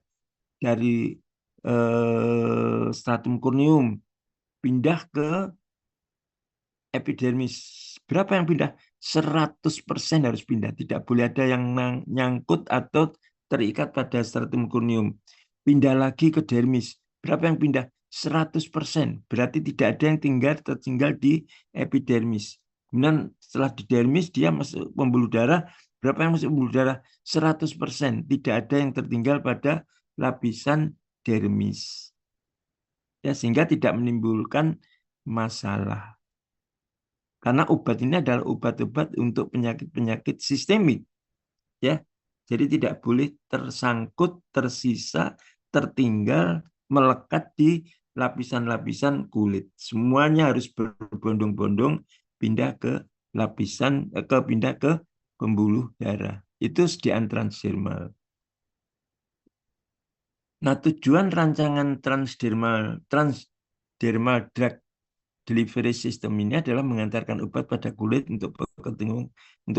dari stratum corneum, pindah ke epidermis. Berapa yang pindah? 100% harus pindah. Tidak boleh ada yang nyangkut atau terikat pada stratum corneum. Pindah lagi ke dermis. Berapa yang pindah? 100%. Berarti tidak ada yang tertinggal di epidermis. Kemudian setelah di dermis dia masuk pembuluh darah. Berapa yang masuk pembuluh darah? 100%. Tidak ada yang tertinggal pada lapisan dermis. Ya, sehingga tidak menimbulkan masalah. Karena obat ini adalah obat-obat untuk penyakit-penyakit sistemik, ya. Jadi tidak boleh tersangkut, tersisa, tertinggal, melekat di lapisan-lapisan kulit. Semuanya harus berbondong-bondong pindah ke pindah ke pembuluh darah. Itu sediaan transdermal. Nah, tujuan rancangan transdermal drug delivery system ini adalah mengantarkan obat pada kulit untuk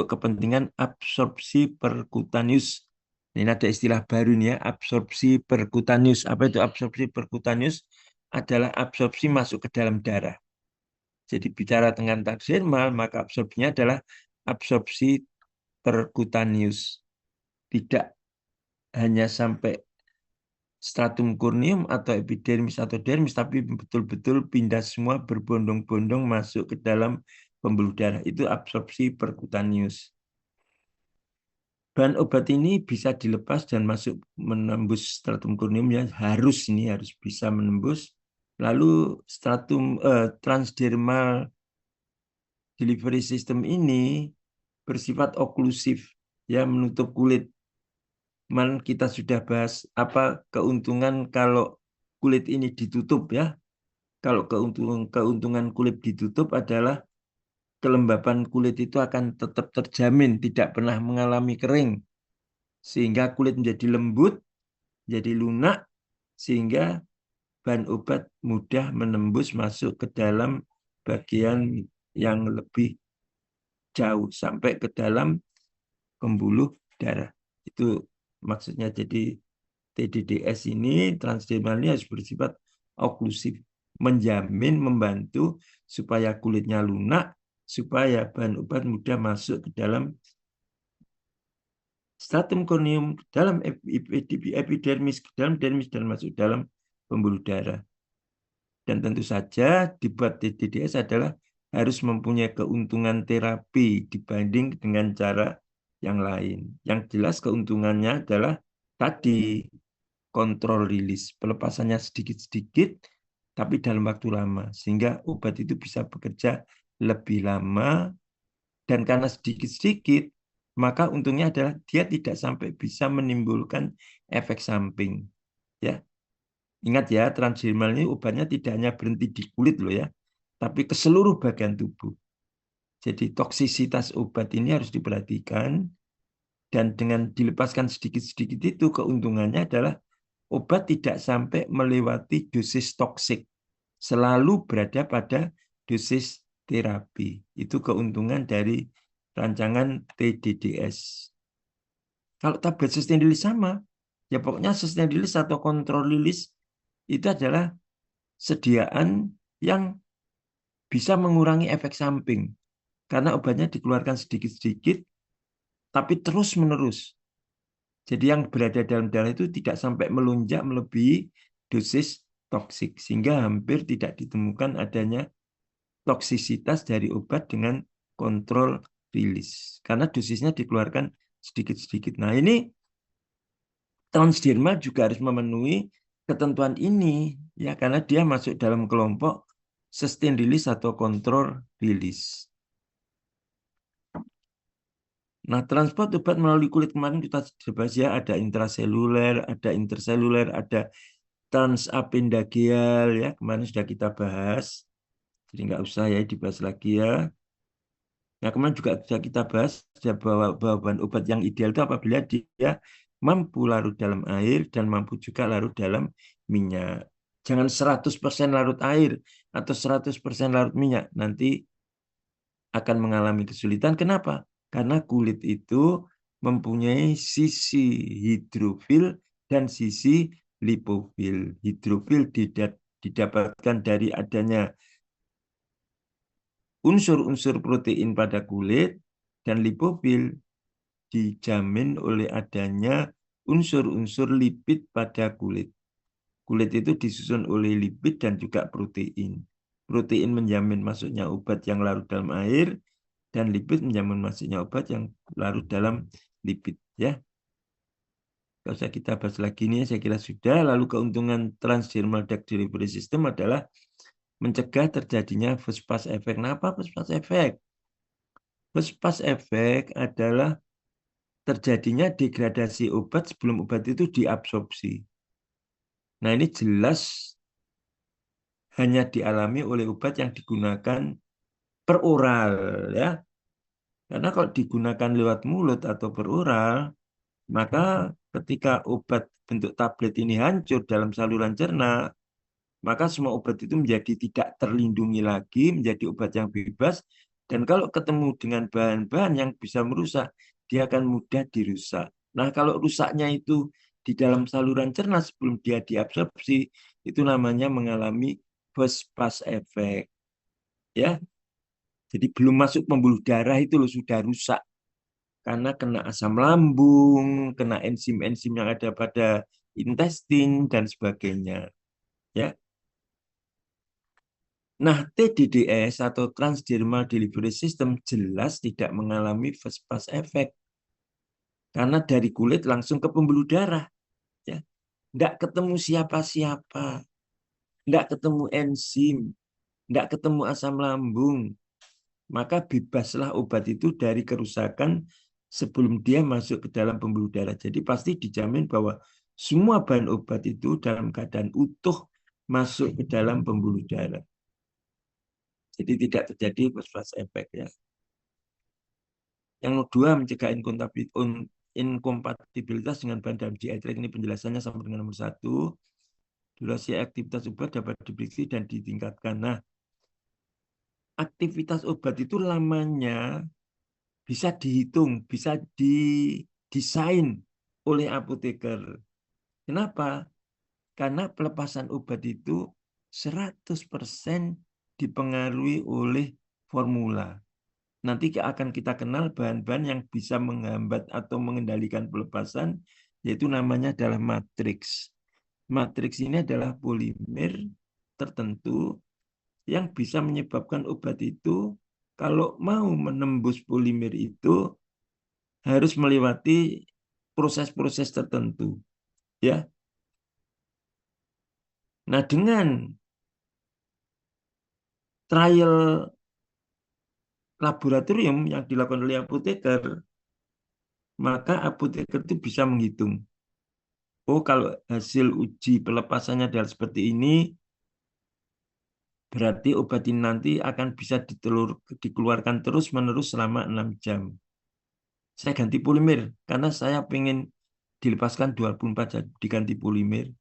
kepentingan absorpsi perkutaneus. Ini ada istilah baru nih ya, absorpsi perkutaneus. Apa itu absorpsi perkutaneus? Adalah absorpsi masuk ke dalam darah. Jadi bicara tentang transdermal, maka absorpsinya adalah absorpsi perkutaneus. Tidak hanya sampai stratum corneum atau epidermis atau dermis, tapi betul-betul pindah semua berbondong-bondong masuk ke dalam pembuluh darah. Itu absorpsi perkutaneus. Bahan obat ini bisa dilepas dan masuk menembus stratum corneum, ya harus bisa menembus. Lalu transdermal delivery system ini bersifat oklusif, ya menutup kulit. Kita sudah bahas apa keuntungan kalau kulit ini ditutup, ya. Kalau keuntungan kulit ditutup adalah kelembapan kulit itu akan tetap terjamin, tidak pernah mengalami kering, sehingga kulit menjadi lembut, jadi lunak, sehingga bahan obat mudah menembus masuk ke dalam bagian yang lebih jauh sampai ke dalam pembuluh darah. Itu maksudnya. Jadi TDDS ini, transdermal ini harus bersifat oklusif, menjamin, membantu supaya kulitnya lunak, supaya bahan obat mudah masuk ke dalam stratum corneum, dalam epidermis, ke dalam dermis, dan masuk dalam pembuluh darah. Dan tentu saja dibuat TDDS adalah harus mempunyai keuntungan terapi dibanding dengan cara yang lain. Yang jelas keuntungannya adalah tadi, kontrol rilis, pelepasannya sedikit-sedikit tapi dalam waktu lama, sehingga obat itu bisa bekerja lebih lama, dan karena sedikit-sedikit maka untungnya adalah dia tidak sampai bisa menimbulkan efek samping, ya. Ingat ya, transdermal ini obatnya tidak hanya berhenti di kulit loh ya, tapi ke seluruh bagian tubuh. Jadi toksisitas obat ini harus diperhatikan, dan dengan dilepaskan sedikit-sedikit itu keuntungannya adalah obat tidak sampai melewati dosis toksik, selalu berada pada dosis terapi. Itu keuntungan dari rancangan TDDS. Kalau tablet sustained release sama, ya pokoknya sustained release atau kontrol rilis itu adalah sediaan yang bisa mengurangi efek samping. Karena obatnya dikeluarkan sedikit-sedikit, tapi terus-menerus. Jadi yang berada dalam darah itu tidak sampai melonjak melebihi dosis toksik. Sehingga hampir tidak ditemukan adanya toksisitas dari obat dengan kontrol rilis. Karena dosisnya dikeluarkan sedikit-sedikit. Nah ini transdermal juga harus memenuhi ketentuan ini. Ya, karena dia masuk dalam kelompok sustain release atau kontrol rilis. Nah, transport obat melalui kulit kemarin kita bahas ya, ada intraseluler, ada interseluler, ada transapendageal ya, kemarin sudah kita bahas. Jadi nggak usah ya dibahas lagi ya. Nah, kemarin juga sudah kita bahas bahwa bahan obat yang ideal itu apabila dia mampu larut dalam air dan mampu juga larut dalam minyak. Jangan 100% larut air atau 100% larut minyak. Nanti akan mengalami kesulitan. Kenapa? Karena kulit itu mempunyai sisi hidrofil dan sisi lipofil. Hidrofil didapatkan dari adanya unsur-unsur protein pada kulit dan lipofil dijamin oleh adanya unsur-unsur lipid pada kulit. Kulit itu disusun oleh lipid dan juga protein. Protein menjamin masuknya obat yang larut dalam air dan lipid menjamin masuknya obat yang larut dalam lipid ya. Kalau usah kita bahas lagi ini saya kira sudah. Lalu keuntungan transdermal drug delivery system adalah mencegah terjadinya first pass effect. Nah, apa first pass effect? First pass effect adalah terjadinya degradasi obat sebelum obat itu diabsorpsi. Nah, ini jelas hanya dialami oleh obat yang digunakan per oral ya. Karena kalau digunakan lewat mulut atau per oral, maka ketika obat bentuk tablet ini hancur dalam saluran cerna, maka semua obat itu menjadi tidak terlindungi lagi, menjadi obat yang bebas. Dan kalau ketemu dengan bahan-bahan yang bisa merusak, dia akan mudah dirusak. Nah, kalau rusaknya itu di dalam saluran cerna sebelum dia diabsorpsi, itu namanya mengalami first pass effect. Ya, jadi belum masuk pembuluh darah itu loh sudah rusak karena kena asam lambung, kena enzim-enzim yang ada pada intestin dan sebagainya. Ya. Nah, TDDS atau Transdermal Delivery System jelas tidak mengalami first pass effect karena dari kulit langsung ke pembuluh darah. Ya. Nggak ketemu siapa-siapa, nggak ketemu enzim, nggak ketemu asam lambung. Maka bebaslah obat itu dari kerusakan sebelum dia masuk ke dalam pembuluh darah. Jadi pasti dijamin bahwa semua bahan obat itu dalam keadaan utuh masuk ke dalam pembuluh darah. Jadi tidak terjadi first pass effect ya. Yang kedua, mencegah inkompatibilitas dengan bahan dalam GI tract. Ini penjelasannya sama dengan nomor 1. Durasi aktivitas obat dapat diprediksi dan ditingkatkan. Nah, aktivitas obat itu lamanya bisa dihitung, bisa didesain oleh apoteker. Kenapa? Karena pelepasan obat itu 100% dipengaruhi oleh formula. Nanti akan kita kenal bahan-bahan yang bisa menghambat atau mengendalikan pelepasan, yaitu namanya adalah matriks. Matriks ini adalah polimer tertentu yang bisa menyebabkan obat itu kalau mau menembus polimer itu harus melewati proses-proses tertentu, ya. Nah, dengan trial laboratorium yang dilakukan oleh apoteker, maka apoteker itu bisa menghitung, oh kalau hasil uji pelepasannya adalah seperti ini, berarti obat ini nanti akan bisa dikeluarkan terus-menerus selama 6 jam. Saya ganti polimer karena saya ingin dilepaskan 24 jam diganti polimer.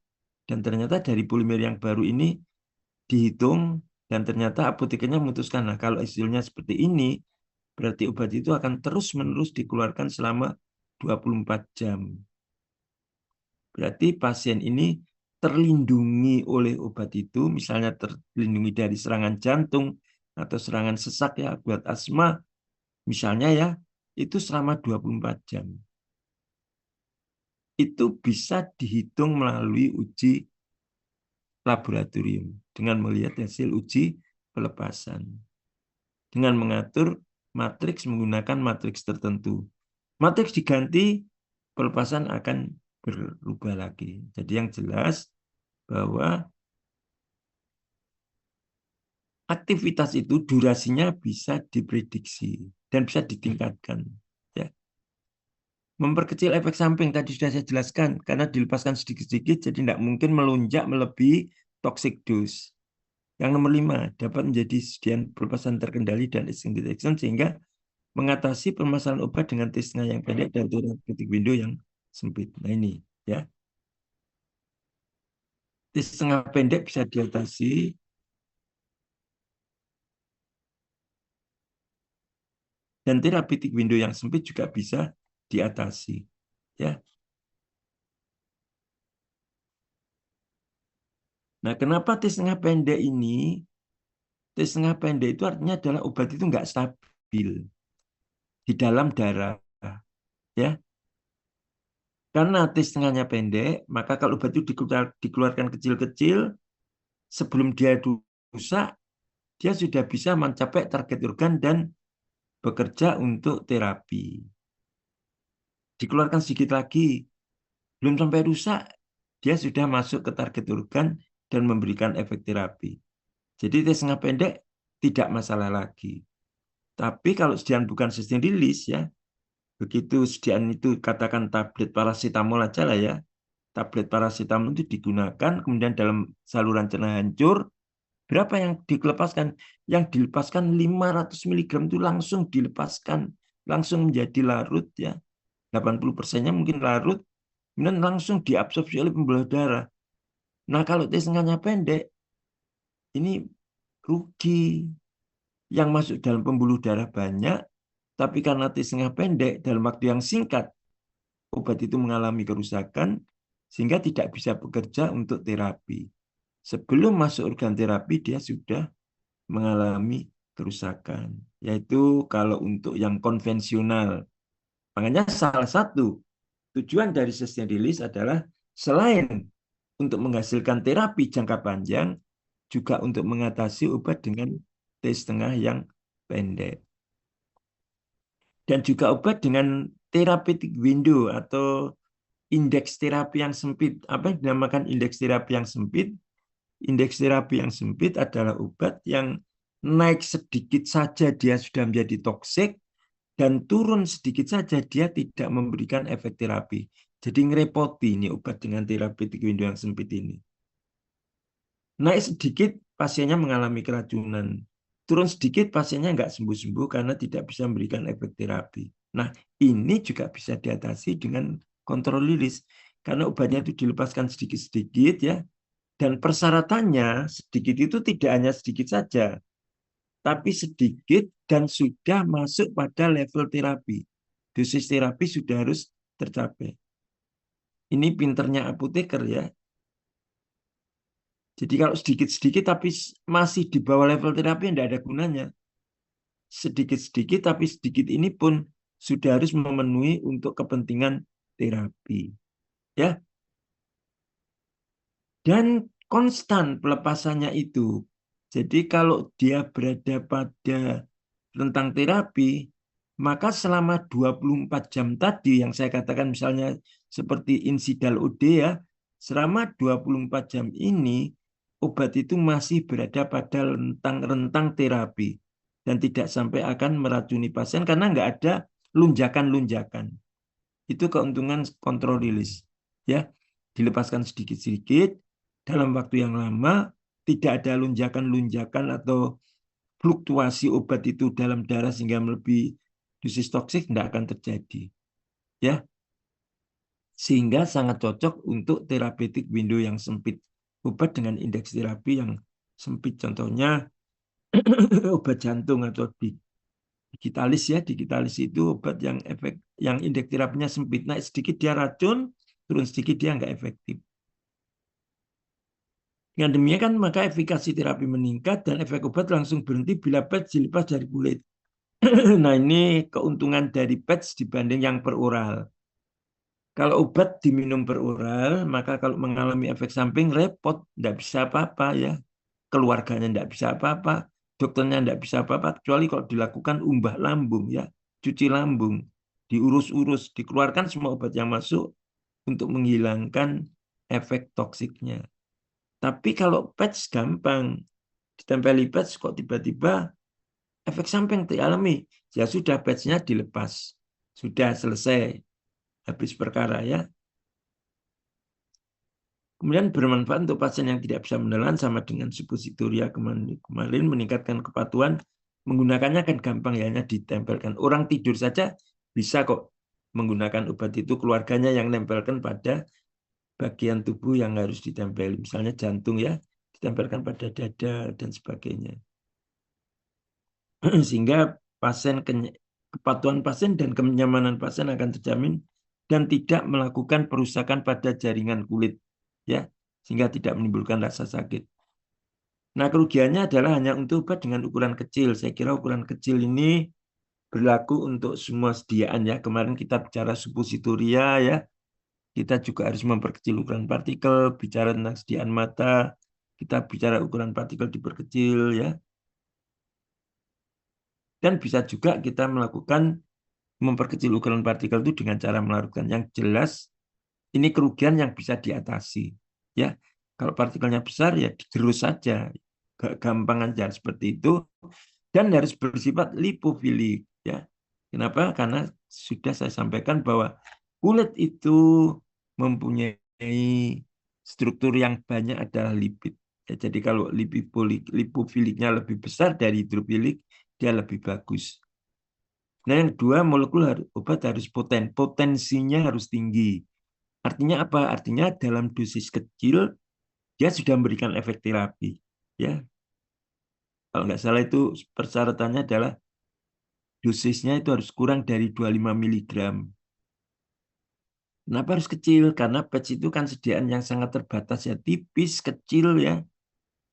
Dan ternyata dari polimer yang baru ini dihitung dan ternyata apotekernya memutuskan, nah kalau hasilnya seperti ini, berarti obat itu akan terus-menerus dikeluarkan selama 24 jam. Berarti pasien ini terlindungi oleh obat itu, misalnya terlindungi dari serangan jantung atau serangan sesak ya buat asma, misalnya ya, itu selama 24 jam. Itu bisa dihitung melalui uji laboratorium dengan melihat hasil uji pelepasan. Dengan mengatur matriks menggunakan matriks tertentu. Matriks diganti, pelepasan akan berubah lagi. Jadi yang jelas bahwa aktivitas itu durasinya bisa diprediksi dan bisa ditingkatkan. Ya. Memperkecil efek samping tadi sudah saya jelaskan karena dilepaskan sedikit-sedikit jadi tidak mungkin melonjak melebihi toxic dose. Yang nomor 5 dapat menjadi sekian pelepasan terkendali dan extended action sehingga mengatasi permasalahan obat dengan tesnya yang pendek dan therapeutic window yang sempit. Nah ini ya. Tes setengah pendek bisa diatasi dan therapeutic window yang sempit juga bisa diatasi. Ya. Nah, kenapa tes setengah pendek ini? Tes setengah pendek itu artinya adalah obat itu nggak stabil di dalam darah. Ya, karena tes setengahnya pendek, maka kalau obat itu dikeluarkan kecil-kecil, sebelum dia rusak, dia sudah bisa mencapai target organ dan bekerja untuk terapi. Dikeluarkan sedikit lagi, belum sampai rusak, dia sudah masuk ke target organ dan memberikan efek terapi. Jadi tes setengah pendek tidak masalah lagi. Tapi kalau sediaan bukan sustain release ya, begitu sediaan itu katakan tablet paracetamol aja lah ya, tablet paracetamol itu digunakan, kemudian dalam saluran cerna hancur, berapa yang dilepaskan? Yang dilepaskan 500 mg itu langsung dilepaskan, langsung menjadi larut ya. 80%-nya mungkin larut, kemudian langsung diabsorpsi oleh pembuluh darah. Nah, kalau tesnya pendek, ini rugi. Yang masuk dalam pembuluh darah banyak, tapi karena tesnya pendek, dalam waktu yang singkat, obat itu mengalami kerusakan, sehingga tidak bisa bekerja untuk terapi. Sebelum masuk organ terapi, dia sudah mengalami kerusakan. Yaitu kalau untuk yang konvensional. Makanya salah satu tujuan dari sustained release adalah selain untuk menghasilkan terapi jangka panjang, juga untuk mengatasi obat dengan tes tengah yang pendek. Dan juga obat dengan therapeutic window atau indeks terapi yang sempit. Apa yang dinamakan indeks terapi yang sempit? Indeks terapi yang sempit adalah obat yang naik sedikit saja dia sudah menjadi toksik dan turun sedikit saja dia tidak memberikan efek terapi. Jadi ngerepoti ini obat dengan therapeutic window yang sempit ini. Naik sedikit pasiennya mengalami keracunan. Turun sedikit pasiennya nggak sembuh-sembuh karena tidak bisa memberikan efek terapi. Nah, ini juga bisa diatasi dengan kontrol lilis. Karena obatnya itu dilepaskan sedikit-sedikit ya. Dan persyaratannya sedikit itu tidak hanya sedikit saja, tapi sedikit dan sudah masuk pada level terapi. Dosis terapi sudah harus tercapai. Ini pinternya apoteker ya. Jadi kalau sedikit-sedikit tapi masih di bawah level terapi tidak ada gunanya. Sedikit-sedikit tapi sedikit ini pun sudah harus memenuhi untuk kepentingan terapi. Ya. Dan konstan pelepasannya itu. Jadi kalau dia berada pada rentang terapi, maka selama 24 jam tadi yang saya katakan misalnya seperti Insidal OD ya, selama 24 jam ini obat itu masih berada pada rentang-rentang terapi dan tidak sampai akan meracuni pasien karena nggak ada lunjakan-lunjakan. Itu keuntungan kontrol rilis. Ya, dilepaskan sedikit-sedikit dalam waktu yang lama, tidak ada lunjakan-lunjakan atau fluktuasi obat itu dalam darah sehingga melebihi dosis toksik tidak akan terjadi. Ya, sehingga sangat cocok untuk therapeutic window yang sempit. Obat dengan indeks terapi yang sempit, contohnya obat jantung atau digitalis ya, digitalis itu obat yang efek yang indeks terapinya sempit, naik sedikit dia racun, turun sedikit dia nggak efektif. Dengan demikian maka efikasi terapi meningkat dan efek obat langsung berhenti bila patch dilepas dari kulit. Nah, ini keuntungan dari patch dibanding yang per oral. Kalau obat diminum per oral, maka kalau mengalami efek samping repot, tidak bisa apa-apa ya. Keluarganya tidak bisa apa-apa, dokternya tidak bisa apa-apa, kecuali kalau dilakukan umbah lambung ya, cuci lambung, diurus-urus, dikeluarkan semua obat yang masuk untuk menghilangkan efek toksiknya. Tapi kalau patch gampang, ditempeli patch kok tiba-tiba efek samping dialami, ya sudah patchnya dilepas, sudah selesai, habis perkara ya. Kemudian bermanfaat untuk pasien yang tidak bisa menelan sama dengan suppositoria kemarin meningkatkan kepatuhan. Menggunakannya kan gampang ya, hanya ditempelkan. Orang tidur saja bisa kok menggunakan obat itu, keluarganya yang nempelkan pada bagian tubuh yang harus ditempel. Misalnya jantung ya, ditempelkan pada dada dan sebagainya. Sehingga kepatuhan pasien dan kenyamanan pasien akan terjamin dan tidak melakukan perusakan pada jaringan kulit ya, sehingga tidak menimbulkan rasa sakit. Nah, kerugiannya adalah hanya untuk obat dengan ukuran kecil. Saya kira ukuran kecil ini berlaku untuk semua sediaan ya. Kemarin kita bicara suppositoria ya. Kita juga harus memperkecil ukuran partikel, bicara tentang sediaan mata, kita bicara ukuran partikel diperkecil ya. Dan bisa juga kita melakukan memperkecil ukuran partikel itu dengan cara melarutkan. Yang jelas ini kerugian yang bisa diatasi ya. Kalau partikelnya besar ya digerus saja, gampang aja seperti itu, dan harus bersifat lipofilik ya. Kenapa? Karena sudah saya sampaikan bahwa kulit itu mempunyai struktur yang banyak adalah lipid ya, jadi kalau lipofiliknya lebih besar dari hidrofilik, dia lebih bagus. Nah, yang kedua, molekul obat harus potensinya harus tinggi. Artinya apa? Artinya dalam dosis kecil dia sudah memberikan efek terapi. Ya, kalau nggak salah itu persyaratannya adalah dosisnya itu harus kurang dari 25 miligram. Kenapa harus kecil? Karena patch itu kan sediaan yang sangat terbatas ya, tipis, kecil ya.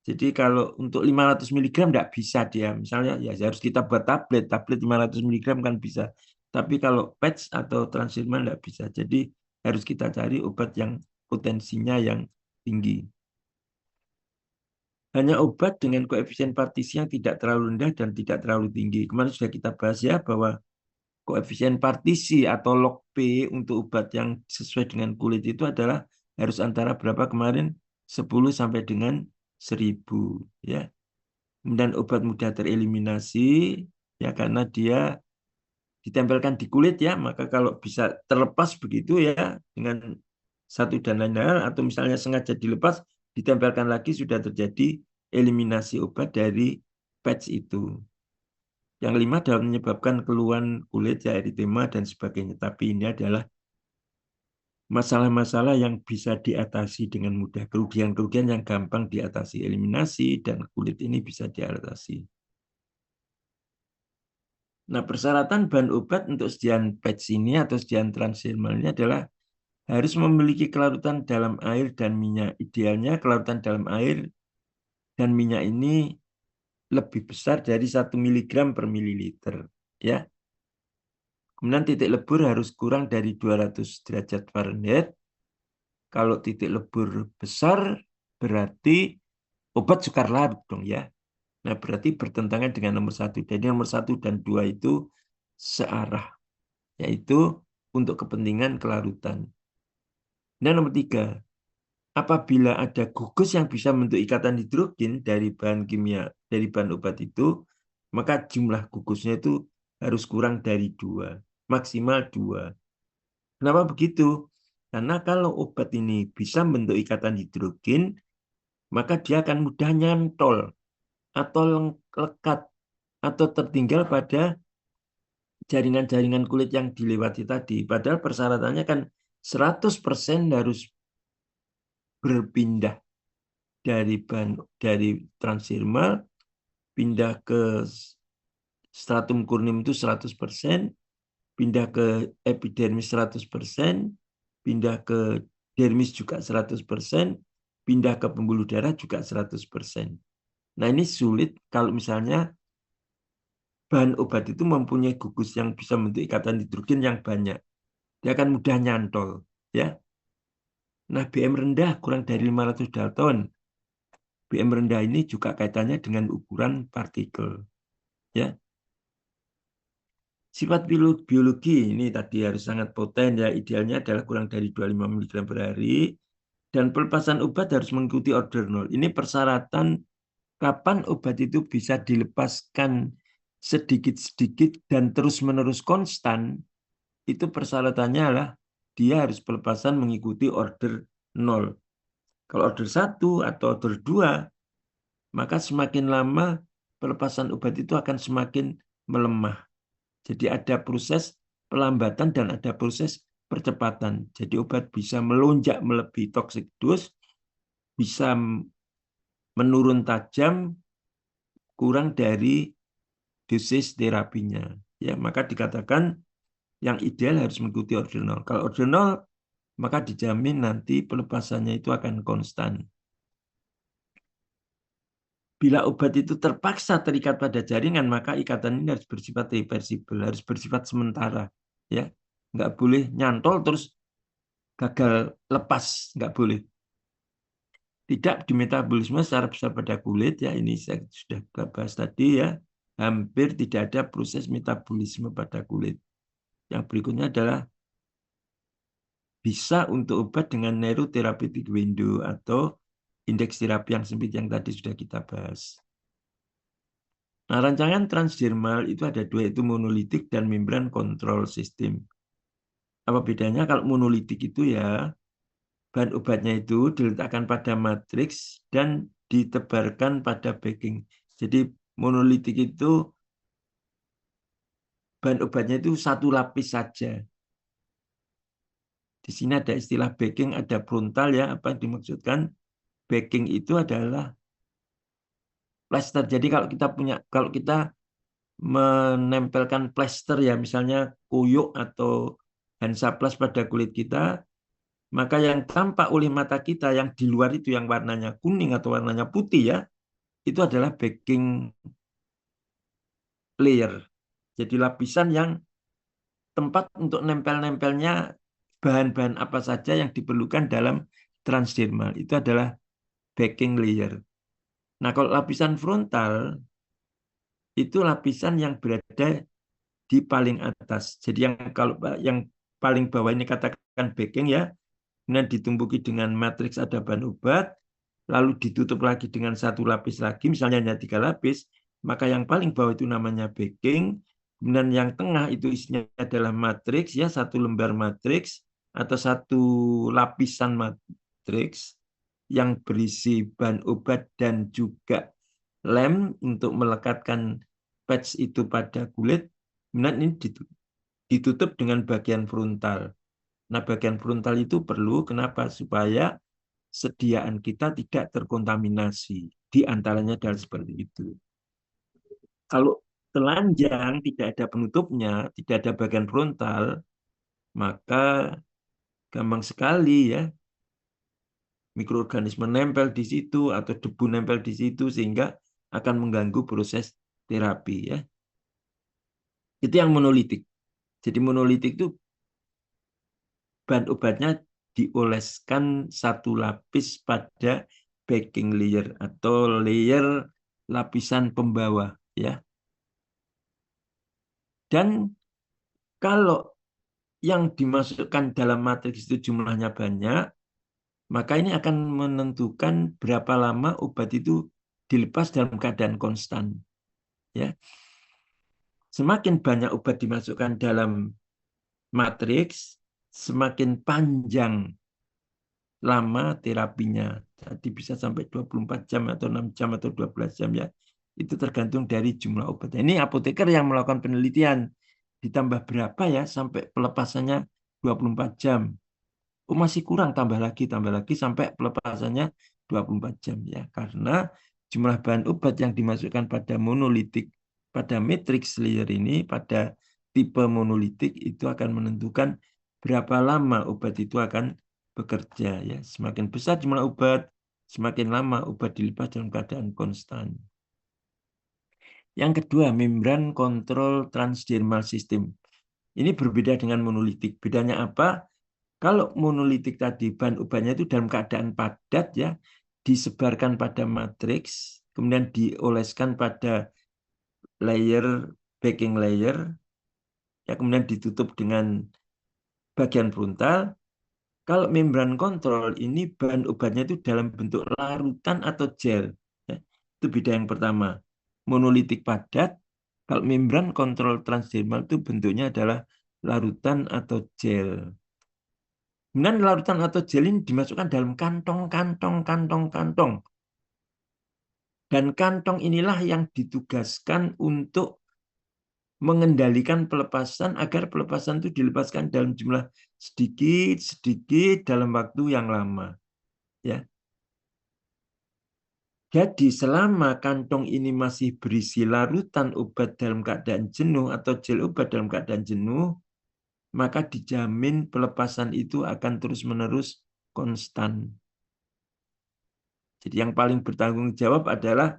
Jadi kalau untuk 500 miligram nggak bisa dia. Misalnya ya harus kita buat tablet 500 miligram kan bisa. Tapi kalau patch atau transdermal nggak bisa. Jadi harus kita cari obat yang potensinya yang tinggi. Hanya obat dengan koefisien partisi yang tidak terlalu rendah dan tidak terlalu tinggi. Kemarin sudah kita bahas ya bahwa koefisien partisi atau log P untuk obat yang sesuai dengan kulit itu adalah harus antara berapa kemarin? 10 sampai dengan 1000 ya. Kemudian obat mudah tereliminasi ya karena dia ditempelkan di kulit ya, maka kalau bisa terlepas begitu ya dengan satu dan lain hal atau misalnya sengaja dilepas ditempelkan lagi sudah terjadi eliminasi obat dari patch itu. Yang kelima dapat menyebabkan keluhan kulit ya eritema dan sebagainya. Tapi ini adalah masalah-masalah yang bisa diatasi dengan mudah. Kerugian-kerugian yang gampang diatasi. Eliminasi dan kulit ini bisa diatasi. Nah, persyaratan bahan obat untuk sediaan patch ini atau sediaan transdermal ini adalah harus memiliki kelarutan dalam air dan minyak. Idealnya kelarutan dalam air dan minyak ini lebih besar dari 1 miligram per mililiter. Ya. Kemudian titik lebur harus kurang dari 200 derajat Fahrenheit. Kalau titik lebur besar berarti obat sukar larut dong ya. Nah, berarti bertentangan dengan nomor 1. Jadi nomor 1 dan 2 itu searah, yaitu untuk kepentingan kelarutan. Dan nomor 3, apabila ada gugus yang bisa membentuk ikatan hidrogen dari bahan kimia, dari bahan obat itu, maka jumlah gugusnya itu harus kurang dari 2, maksimal 2. Kenapa begitu? Karena kalau obat ini bisa membentuk ikatan hidrogen, maka dia akan mudah nyantol atau lekat atau tertinggal pada jaringan-jaringan kulit yang dilewati tadi. Padahal persyaratannya kan 100% harus berpindah dari transdermal pindah ke stratum corneum itu 100%, pindah ke epidermis 100%, pindah ke dermis juga 100%, pindah ke pembuluh darah juga 100%. Nah, ini sulit kalau misalnya bahan obat itu mempunyai gugus yang bisa membentuk ikatan hidrogen yang banyak. Dia akan mudah nyantol, ya. Nah, BM rendah kurang dari 500 Dalton. BM rendah ini juga kaitannya dengan ukuran partikel, ya. Sifat biologi ini tadi harus sangat poten, ya. Idealnya adalah kurang dari 25 mg per hari. Dan pelepasan obat harus mengikuti order 0. Ini persyaratan kapan obat itu bisa dilepaskan sedikit-sedikit dan terus-menerus konstan. Itu persyaratannya adalah dia harus pelepasan mengikuti order 0. Kalau order 1 atau order 2, maka semakin lama pelepasan obat itu akan semakin melemah. Jadi ada proses pelambatan dan ada proses percepatan. Jadi obat bisa melonjak melebihi toxic dose, bisa menurun tajam kurang dari dosis terapinya. Ya, maka dikatakan yang ideal harus mengikuti order 0. Kalau order 0, maka dijamin nanti pelepasannya itu akan konstan. Bila obat itu terpaksa terikat pada jaringan, maka ikatan ini harus bersifat reversibel, harus bersifat sementara. Ya, nggak boleh nyantol terus gagal lepas, nggak boleh. Tidak di metabolisme secara besar pada kulit, ya ini saya sudah bahas tadi ya, hampir tidak ada proses metabolisme pada kulit. Yang berikutnya adalah bisa untuk obat dengan narrow therapeutic window atau indeks terapi yang sempit yang tadi sudah kita bahas. Nah, rancangan transdermal itu ada dua, yaitu monolitik dan membran kontrol sistem. Apa bedanya? Kalau monolitik itu ya, bahan obatnya itu diletakkan pada matriks dan ditebarkan pada backing. Jadi monolitik itu bahan obatnya itu satu lapis saja. Di sini ada istilah backing, ada frontal ya. Apa yang dimaksudkan? Backing itu adalah plester. Jadi kalau kita menempelkan plester ya, misalnya kuyuk atau Hansaplast pada kulit kita, maka yang tampak oleh mata kita yang di luar itu yang warnanya kuning atau warnanya putih ya, itu adalah backing layer. Jadi lapisan yang tempat untuk nempel-nempelnya bahan-bahan apa saja yang diperlukan dalam transdermal. Itu adalah backing layer. Nah, kalau lapisan frontal itu lapisan yang berada di paling atas. Jadi kalau yang paling bawah ini katakan backing ya, kemudian ditumbuki dengan matriks ada bahan obat, lalu ditutup lagi dengan satu lapis lagi, misalnya hanya 3 lapis, maka yang paling bawah itu namanya backing, kemudian yang tengah itu isinya adalah matriks, ya satu lembar matriks atau satu lapisan matriks yang berisi bahan obat dan juga lem untuk melekatkan patch itu pada kulit, kemudian ini ditutup dengan bagian frontal. Nah, bagian frontal itu perlu, kenapa? Supaya sediaan kita tidak terkontaminasi. Di antaranya adalah seperti itu. Kalau telanjang, tidak ada penutupnya, tidak ada bagian frontal, maka gampang sekali ya mikroorganisme nempel di situ atau debu nempel di situ sehingga akan mengganggu proses terapi ya. Itu yang monolitik. Jadi monolitik itu bahan obatnya dioleskan satu lapis pada backing layer atau layer lapisan pembawa ya. Dan kalau yang dimasukkan dalam matriks itu jumlahnya banyak, maka ini akan menentukan berapa lama obat itu dilepas dalam keadaan konstan ya. Semakin banyak obat dimasukkan dalam matriks, semakin panjang lama terapinya. Jadi bisa sampai 24 jam atau 6 jam atau 12 jam ya. Itu tergantung dari jumlah obat. Ini apoteker yang melakukan penelitian. Ditambah berapa ya sampai pelepasannya 24 jam. Oh masih kurang, tambah lagi sampai pelepasannya 24 jam ya. Karena jumlah bahan obat yang dimasukkan pada monolitik, pada matrix layer ini, pada tipe monolitik itu akan menentukan berapa lama obat itu akan bekerja ya. Semakin besar jumlah obat, Semakin lama obat dilepas dalam keadaan konstan. Yang kedua, membran kontrol transdermal system. Ini berbeda dengan monolitik. Bedanya apa? Kalau monolitik tadi bahan obatnya itu dalam keadaan padat ya, disebarkan pada matriks, kemudian dioleskan pada layer backing layer, ya kemudian ditutup dengan bagian frontal. Kalau membran kontrol ini bahan obatnya itu dalam bentuk larutan atau gel. Ya, itu beda yang pertama. Monolitik padat, kalau membran kontrol transdermal itu bentuknya adalah larutan atau gel. Kemudian larutan atau gel ini dimasukkan dalam kantong. Dan kantong inilah yang ditugaskan untuk mengendalikan pelepasan agar pelepasan itu dilepaskan dalam jumlah sedikit dalam waktu yang lama. Ya. Jadi selama kantong ini masih berisi larutan obat dalam keadaan jenuh atau gel obat dalam keadaan jenuh, maka dijamin pelepasan itu akan terus-menerus konstan. Jadi yang paling bertanggung jawab adalah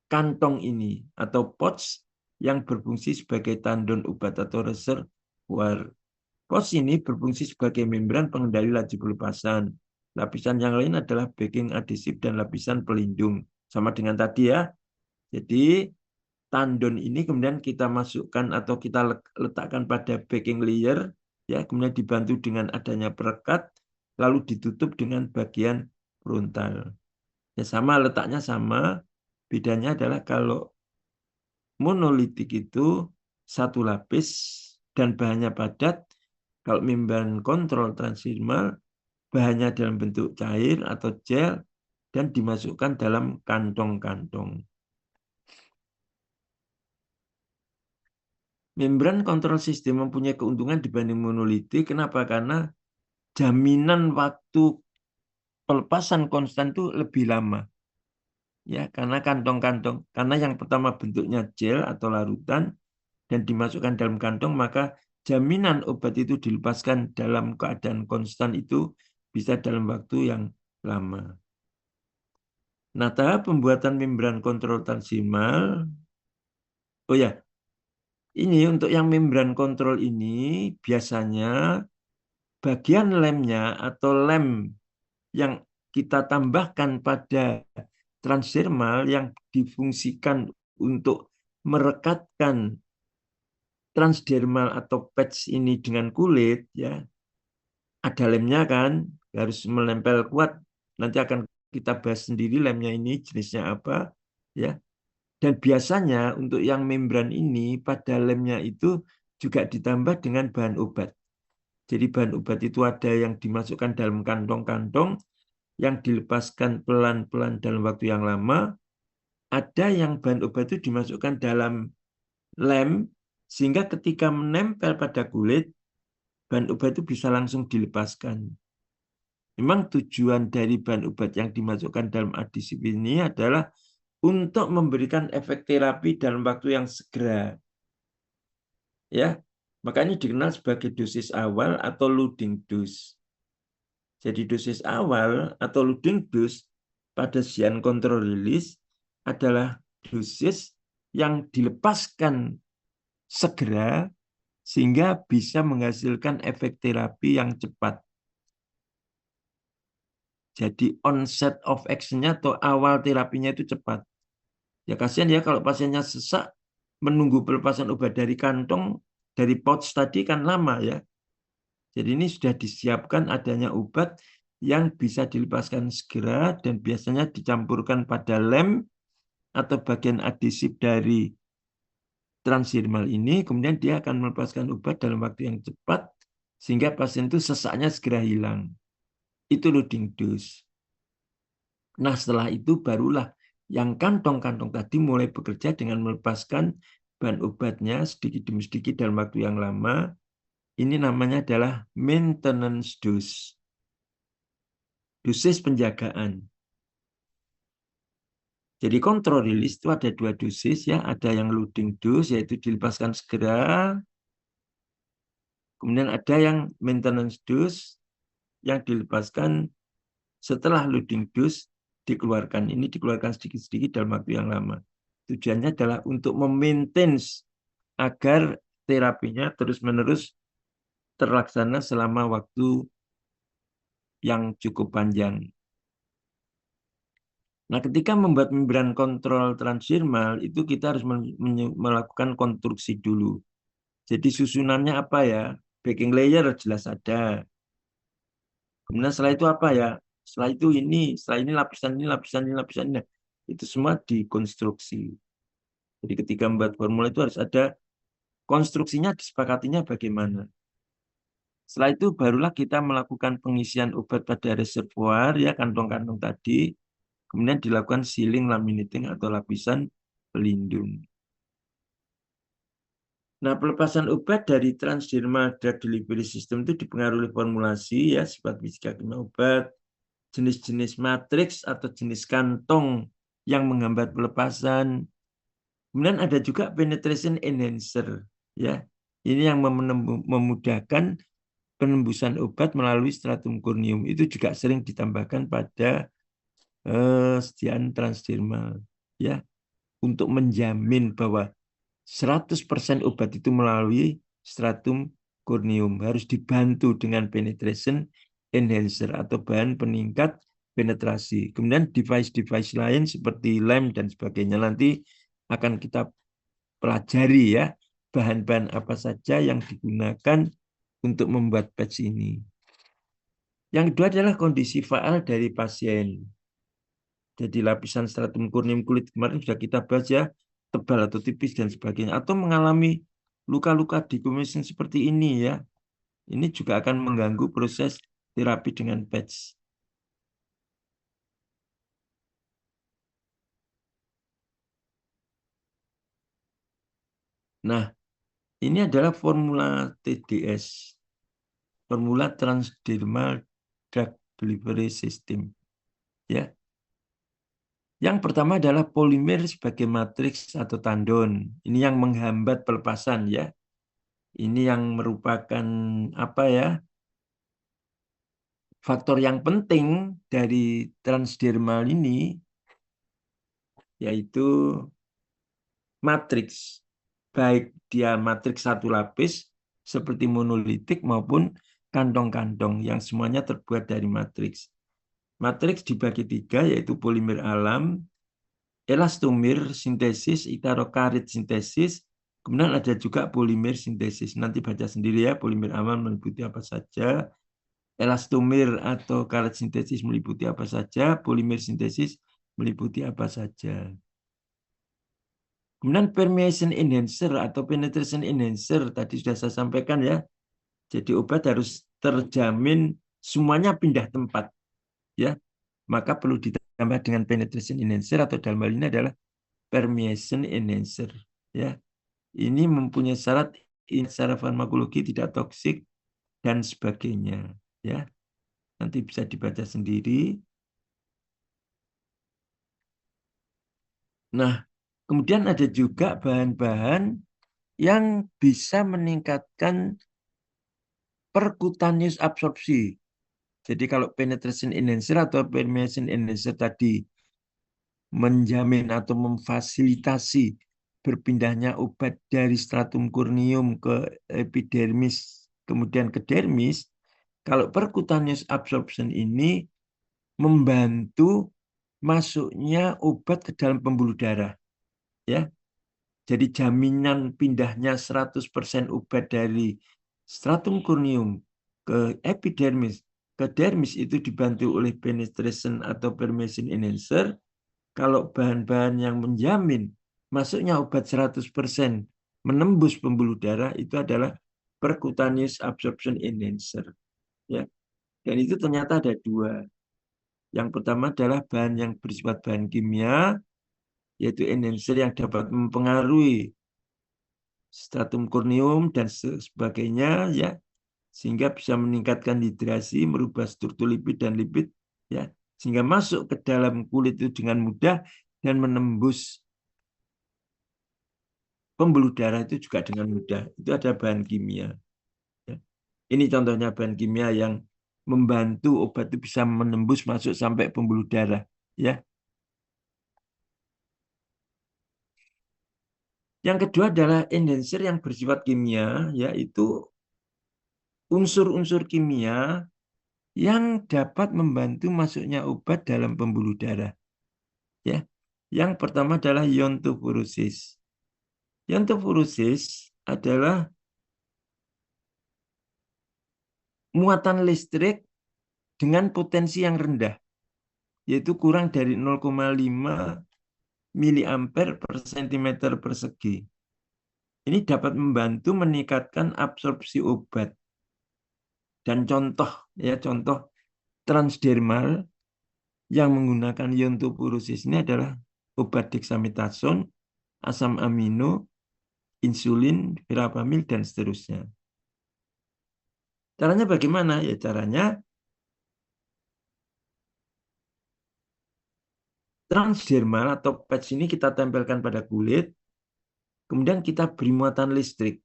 kantong ini atau pouch yang berfungsi sebagai tandon obat atau reservoir. Pouch ini berfungsi sebagai membran pengendali laju pelepasan. Lapisan yang lain adalah backing adhesif dan lapisan pelindung. Sama dengan tadi ya. Jadi tandon ini kemudian kita masukkan atau kita letakkan pada backing layer, ya kemudian dibantu dengan adanya perekat, lalu ditutup dengan bagian frontal. Ya sama, letaknya sama. Bedanya adalah kalau monolitik itu satu lapis dan bahannya padat. Kalau membran kontrol transdermal, bahannya dalam bentuk cair atau gel dan dimasukkan dalam kantong-kantong. Membran kontrol sistem mempunyai keuntungan dibanding monolitik. Kenapa? Karena jaminan waktu pelepasan konstan itu lebih lama. Ya, karena kantong-kantong, karena yang pertama bentuknya gel atau larutan dan dimasukkan dalam kantong, maka jaminan obat itu dilepaskan dalam keadaan konstan itu bisa dalam waktu yang lama. Nah, tahap pembuatan membran kontrol transdermal, oh ya, ini untuk yang membran kontrol ini biasanya bagian lemnya atau lem yang kita tambahkan pada transdermal yang difungsikan untuk merekatkan transdermal atau patch ini dengan kulit, ya ada lemnya kan, harus menempel kuat. Nanti akan kita bahas sendiri lemnya ini jenisnya apa, ya. Dan biasanya untuk yang membran ini pada lemnya itu juga ditambah dengan bahan obat. Jadi bahan obat itu ada yang dimasukkan dalam kantong-kantong, yang dilepaskan pelan-pelan dalam waktu yang lama. Ada yang bahan obat itu dimasukkan dalam lem, sehingga ketika menempel pada kulit, bahan obat itu bisa langsung dilepaskan. Memang tujuan dari bahan obat yang dimasukkan dalam adhesif ini adalah untuk memberikan efek terapi dalam waktu yang segera. Ya, makanya dikenal sebagai dosis awal atau loading dose. Jadi dosis awal atau loading dose pada sian kontrol rilis adalah dosis yang dilepaskan segera sehingga bisa menghasilkan efek terapi yang cepat. Jadi onset of action-nya atau awal terapinya itu cepat. Ya kasihan ya kalau pasiennya sesak, menunggu pelepasan obat dari kantong, dari pouch tadi kan lama ya. Jadi ini sudah disiapkan adanya obat yang bisa dilepaskan segera dan biasanya dicampurkan pada lem atau bagian adhesif dari transdermal ini, kemudian dia akan melepaskan obat dalam waktu yang cepat sehingga pasien itu sesaknya segera hilang. Itu loading dose. Nah, setelah itu barulah yang kantong-kantong tadi mulai bekerja dengan melepaskan bahan obatnya sedikit demi sedikit dalam waktu yang lama. Ini namanya adalah maintenance dose. Dosis penjagaan. Jadi kontrol rilis itu ada dua dosis ya, ada yang loading dose yaitu dilepaskan segera. Kemudian ada yang maintenance dose yang dilepaskan setelah loading dose dikeluarkan. Ini dikeluarkan sedikit-sedikit dalam waktu yang lama. Tujuannya adalah untuk memaintain agar terapinya terus-menerus terlaksana selama waktu yang cukup panjang. Nah, ketika membuat membran kontrol transdermal, itu kita harus melakukan konstruksi dulu. Jadi susunannya apa ya? Backing layer jelas ada. Kemudian setelah itu apa ya? Setelah ini lapisan ini, lapisan ini, lapisan ini. Nah, itu semua dikonstruksi. Jadi ketika membuat formula itu harus ada konstruksinya, disepakatinya bagaimana. Setelah itu barulah kita melakukan pengisian obat pada reservoir, ya kantong-kantong tadi. Kemudian dilakukan sealing, laminating atau lapisan pelindung. Nah, pelepasan obat dari transdermal drug delivery system itu dipengaruhi oleh formulasi, ya sifat fisika kimia obat, jenis-jenis matriks atau jenis kantong yang menghambat pelepasan. Kemudian ada juga penetration enhancer, ya. Ini yang memudahkan penembusan obat melalui stratum corneum. Itu juga sering ditambahkan pada sediaan transdermal, ya, untuk menjamin bahwa 100% obat itu melalui stratum corneum. Harus dibantu dengan penetration enhancer atau bahan peningkat penetrasi. Kemudian device-device lain seperti lem dan sebagainya nanti akan kita pelajari, ya, bahan-bahan apa saja yang digunakan untuk membuat patch ini. Yang kedua adalah kondisi faal dari pasien. Jadi lapisan stratum corneum kulit kemarin sudah kita bahas, ya, tebal atau tipis dan sebagainya. Atau mengalami luka-luka decommission seperti ini, ya. Ini juga akan mengganggu proses terapi dengan patch. Nah, ini adalah formula TDS. Formula Transdermal Drug Delivery System. Ya. Yang pertama adalah polimer sebagai matriks atau tandon. Ini yang menghambat pelepasan, ya. Ini yang merupakan apa, ya? Faktor yang penting dari transdermal ini yaitu matriks. Baik dia matriks satu lapis seperti monolitik maupun kantong-kantong yang semuanya terbuat dari matriks. Matriks dibagi tiga, yaitu polimer alam, elastomer sintesis, itarokarit sintesis, kemudian ada juga polimer sintesis. Nanti baca sendiri, ya, polimer alam meliputi apa saja, elastomer atau karet sintesis meliputi apa saja, polimer sintesis meliputi apa saja. Kemudian permeation enhancer atau penetration enhancer tadi sudah saya sampaikan, ya. Jadi obat harus terjamin semuanya pindah tempat, ya. Maka perlu ditambah dengan penetration enhancer atau dalam hal ini adalah permeation enhancer, ya. Ini mempunyai syarat secara farmakologi tidak toksik dan sebagainya, ya. Nanti bisa dibaca sendiri. Nah, kemudian ada juga bahan-bahan yang bisa meningkatkan percutaneous absorpsi. Jadi kalau penetration enhancer atau permeation enhancer tadi menjamin atau memfasilitasi berpindahnya obat dari stratum corneum ke epidermis, kemudian ke dermis, kalau percutaneous absorption ini membantu masuknya obat ke dalam pembuluh darah, ya. Jadi jaminan pindahnya 100% obat dari stratum corneum ke epidermis ke dermis itu dibantu oleh penetration atau permeation enhancer. Kalau bahan-bahan yang menjamin masuknya obat 100% menembus pembuluh darah itu adalah percutaneous absorption enhancer, ya. Dan itu ternyata ada dua. Yang pertama adalah bahan yang bersifat bahan kimia, yaitu enhancer yang dapat mempengaruhi stratum corneum dan sebagainya, ya, sehingga bisa meningkatkan hidrasi, merubah struktur lipid dan lipid, ya, sehingga masuk ke dalam kulit itu dengan mudah dan menembus pembuluh darah itu juga dengan mudah. Itu ada bahan kimia, ya. Ini contohnya bahan kimia yang membantu obat itu bisa menembus masuk sampai pembuluh darah, ya. Yang kedua adalah enhancer yang bersifat kimia, yaitu unsur-unsur kimia yang dapat membantu masuknya obat dalam pembuluh darah. Ya, yang pertama adalah iontoporosis. Iontoporosis adalah muatan listrik dengan potensi yang rendah, yaitu kurang dari 0,5 miliampere per sentimeter persegi. Ini dapat membantu meningkatkan absorpsi obat. Dan contoh transdermal yang menggunakan iontoporosis ini adalah obat dexamethasone, asam amino, insulin, verapamil, dan seterusnya. Caranya bagaimana? Ya caranya transdermal atau patch ini kita tempelkan pada kulit, kemudian kita beri muatan listrik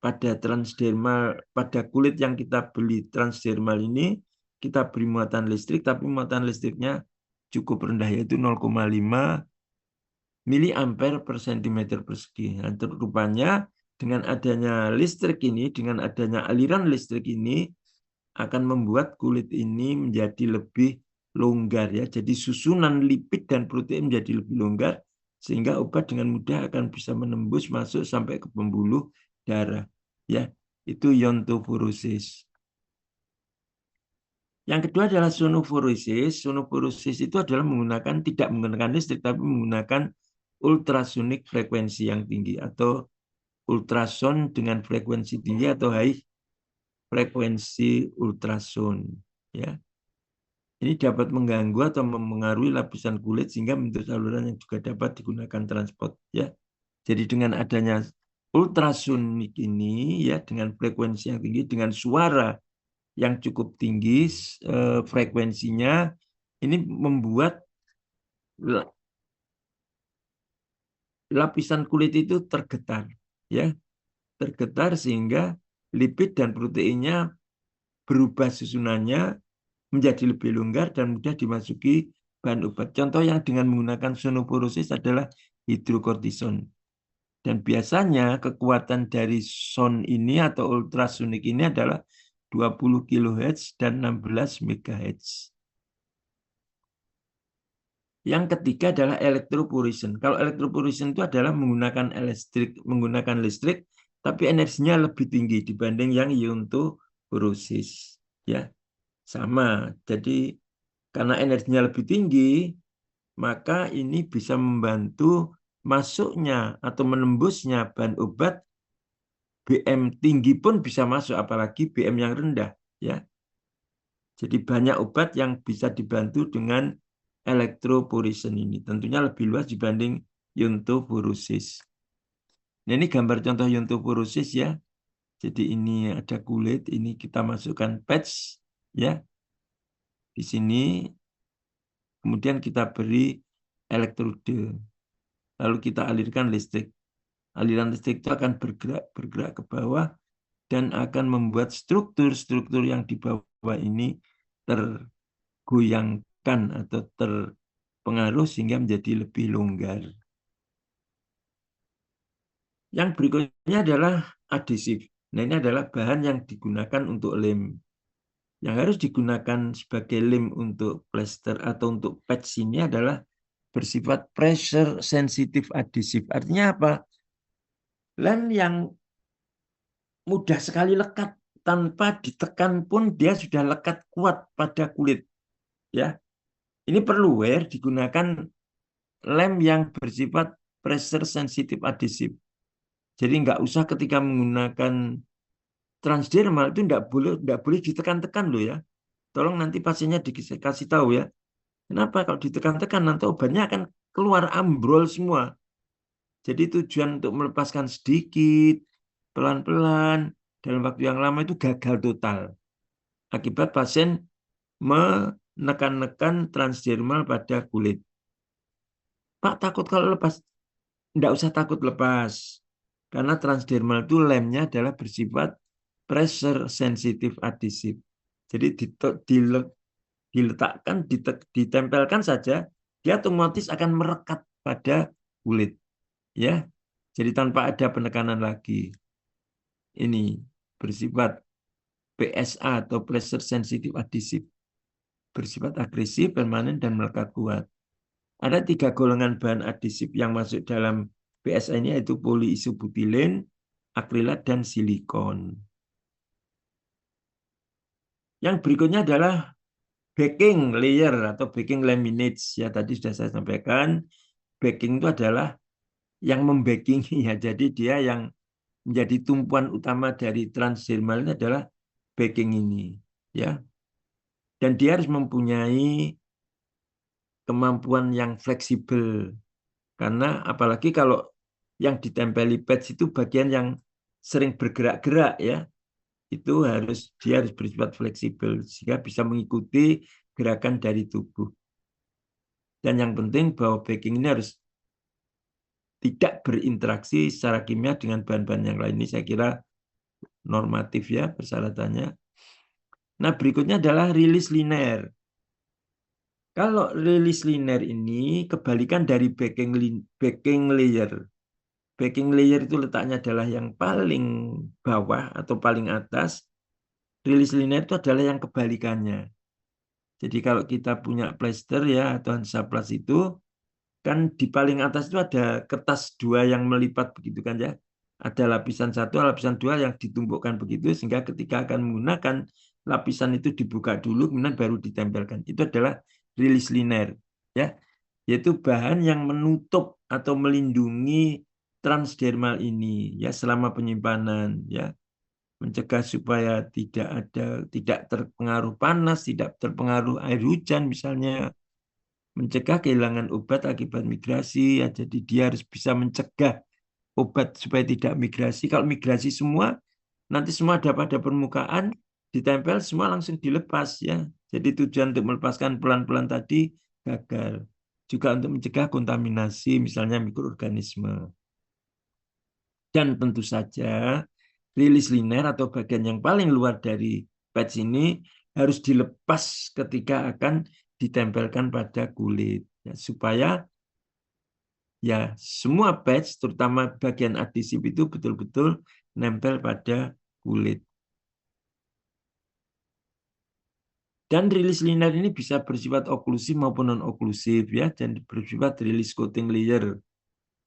pada transdermal, pada kulit yang kita beli transdermal ini, kita beri muatan listrik, tapi muatan listriknya cukup rendah, yaitu 0,5 miliampere per sentimeter persegi. Nah, rupanya dengan adanya listrik ini, dengan adanya aliran listrik ini, akan membuat kulit ini menjadi lebih longgar ya. Jadi susunan lipid dan protein menjadi lebih longgar sehingga obat dengan mudah akan bisa menembus masuk sampai ke pembuluh darah. Ya, itu iontoporosis. Yang kedua adalah sonoforosis. Sonoforosis itu adalah tidak menggunakan listrik tapi menggunakan ultrasonik frekuensi yang tinggi atau ultrason dengan frekuensi tinggi atau high frekuensi ultrason ya. Ini dapat mengganggu atau mempengaruhi lapisan kulit sehingga bentuk saluran yang juga dapat digunakan transport ya. Jadi dengan adanya ultrasonik ini ya dengan frekuensi yang tinggi dengan suara yang cukup tinggi frekuensinya ini membuat lapisan kulit itu tergetar ya, tergetar sehingga lipid dan proteinnya berubah susunannya menjadi lebih longgar dan mudah dimasuki bahan obat. Contoh yang dengan menggunakan sonoporosis adalah hidrokortison. Dan biasanya kekuatan dari son ini atau ultrasonik ini adalah 20 kHz dan 16 MHz. Yang ketiga adalah electroporation. Kalau electroporation itu adalah menggunakan listrik, tapi energinya lebih tinggi dibanding yang iontoporosis. Ya, sama. Jadi karena energinya lebih tinggi, maka ini bisa membantu masuknya atau menembusnya bahan obat. BM tinggi pun bisa masuk, apalagi BM yang rendah. Ya, jadi banyak obat yang bisa dibantu dengan electroporation ini. Tentunya lebih luas dibanding iontoporosis. Nah, ini gambar contoh iontoporosis ya. Jadi ini ada kulit, ini kita masukkan patch ya. Di sini kemudian kita beri elektrode. Lalu kita alirkan listrik. Aliran listrik itu akan bergerak ke bawah dan akan membuat struktur-struktur yang di bawah ini tergoyangkan atau terpengaruh sehingga menjadi lebih longgar. Yang berikutnya adalah adhesif. Nah, ini adalah bahan yang digunakan untuk lem. Yang harus digunakan sebagai lem untuk plester atau untuk patch ini adalah bersifat pressure sensitive adhesif. Artinya apa? Lem yang mudah sekali lekat tanpa ditekan pun dia sudah lekat kuat pada kulit. Ya, ini perlu digunakan lem yang bersifat pressure sensitive adhesif. Jadi nggak usah ketika menggunakan transdermal itu nggak boleh ditekan-tekan loh ya. Tolong nanti pasiennya dikasih tahu ya. Kenapa? Kalau ditekan-tekan nanti obatnya akan keluar ambrol semua. Jadi tujuan untuk melepaskan sedikit, pelan-pelan, dalam waktu yang lama itu gagal total. Akibat pasien menekan-nekan transdermal pada kulit. Pak, takut kalau lepas? Nggak usah takut lepas. Karena transdermal itu lemnya adalah bersifat pressure sensitive adhesive. Jadi diletakkan, ditempelkan saja, dia otomatis akan merekat pada kulit, ya. Jadi tanpa ada penekanan lagi. Ini bersifat PSA atau pressure sensitive adhesive, bersifat agresif, permanen, dan melekat kuat. Ada 3 golongan bahan adhesif yang masuk dalam PSA ini, yaitu poliisobutilen, akrilat, dan silikon. Yang berikutnya adalah backing layer atau backing laminates. Ya, tadi sudah saya sampaikan, backing itu adalah yang membacking, ya. Jadi dia yang menjadi tumpuan utama dari transdermal ini adalah backing ini, ya. Dan dia harus mempunyai kemampuan yang fleksibel, karena apalagi kalau yang ditempeli patch itu bagian yang sering bergerak-gerak, ya. Itu dia harus bersifat fleksibel sehingga bisa mengikuti gerakan dari tubuh. Dan yang penting bahwa backing ini harus tidak berinteraksi secara kimia dengan bahan-bahan yang lain. Ini saya kira normatif, ya, persyaratannya. Nah, berikutnya adalah rilis linear. Kalau rilis linear ini kebalikan dari backing layer. Backing layer itu letaknya adalah yang paling bawah atau paling atas. Rilis linear itu adalah yang kebalikannya. Jadi kalau kita punya plester, ya, atau Hansaplast itu, kan di paling atas itu ada kertas 2 yang melipat begitu kan, ya. Ada lapisan 1, lapisan 2 yang ditumpukkan begitu sehingga ketika akan menggunakan lapisan itu dibuka dulu kemudian baru ditempelkan. Itu adalah rilis linear, ya. Yaitu bahan yang menutup atau melindungi transdermal ini, ya, selama penyimpanan, ya. Mencegah supaya tidak terpengaruh panas, tidak terpengaruh air hujan misalnya, mencegah kehilangan obat akibat migrasi, ya. Jadi dia harus bisa mencegah obat supaya tidak migrasi. Kalau migrasi semua, nanti semua ada pada permukaan, ditempel semua langsung dilepas, ya. Jadi tujuan untuk melepaskan pelan-pelan tadi gagal. Juga untuk mencegah kontaminasi misalnya mikroorganisme. Dan tentu saja rilis linear atau bagian yang paling luar dari patch ini harus dilepas ketika akan ditempelkan pada kulit, ya, supaya, ya, semua patch terutama bagian adhesif itu betul-betul nempel pada kulit. Dan rilis linear ini bisa bersifat oklusif maupun non oklusif, ya, dan bersifat rilis coating layer,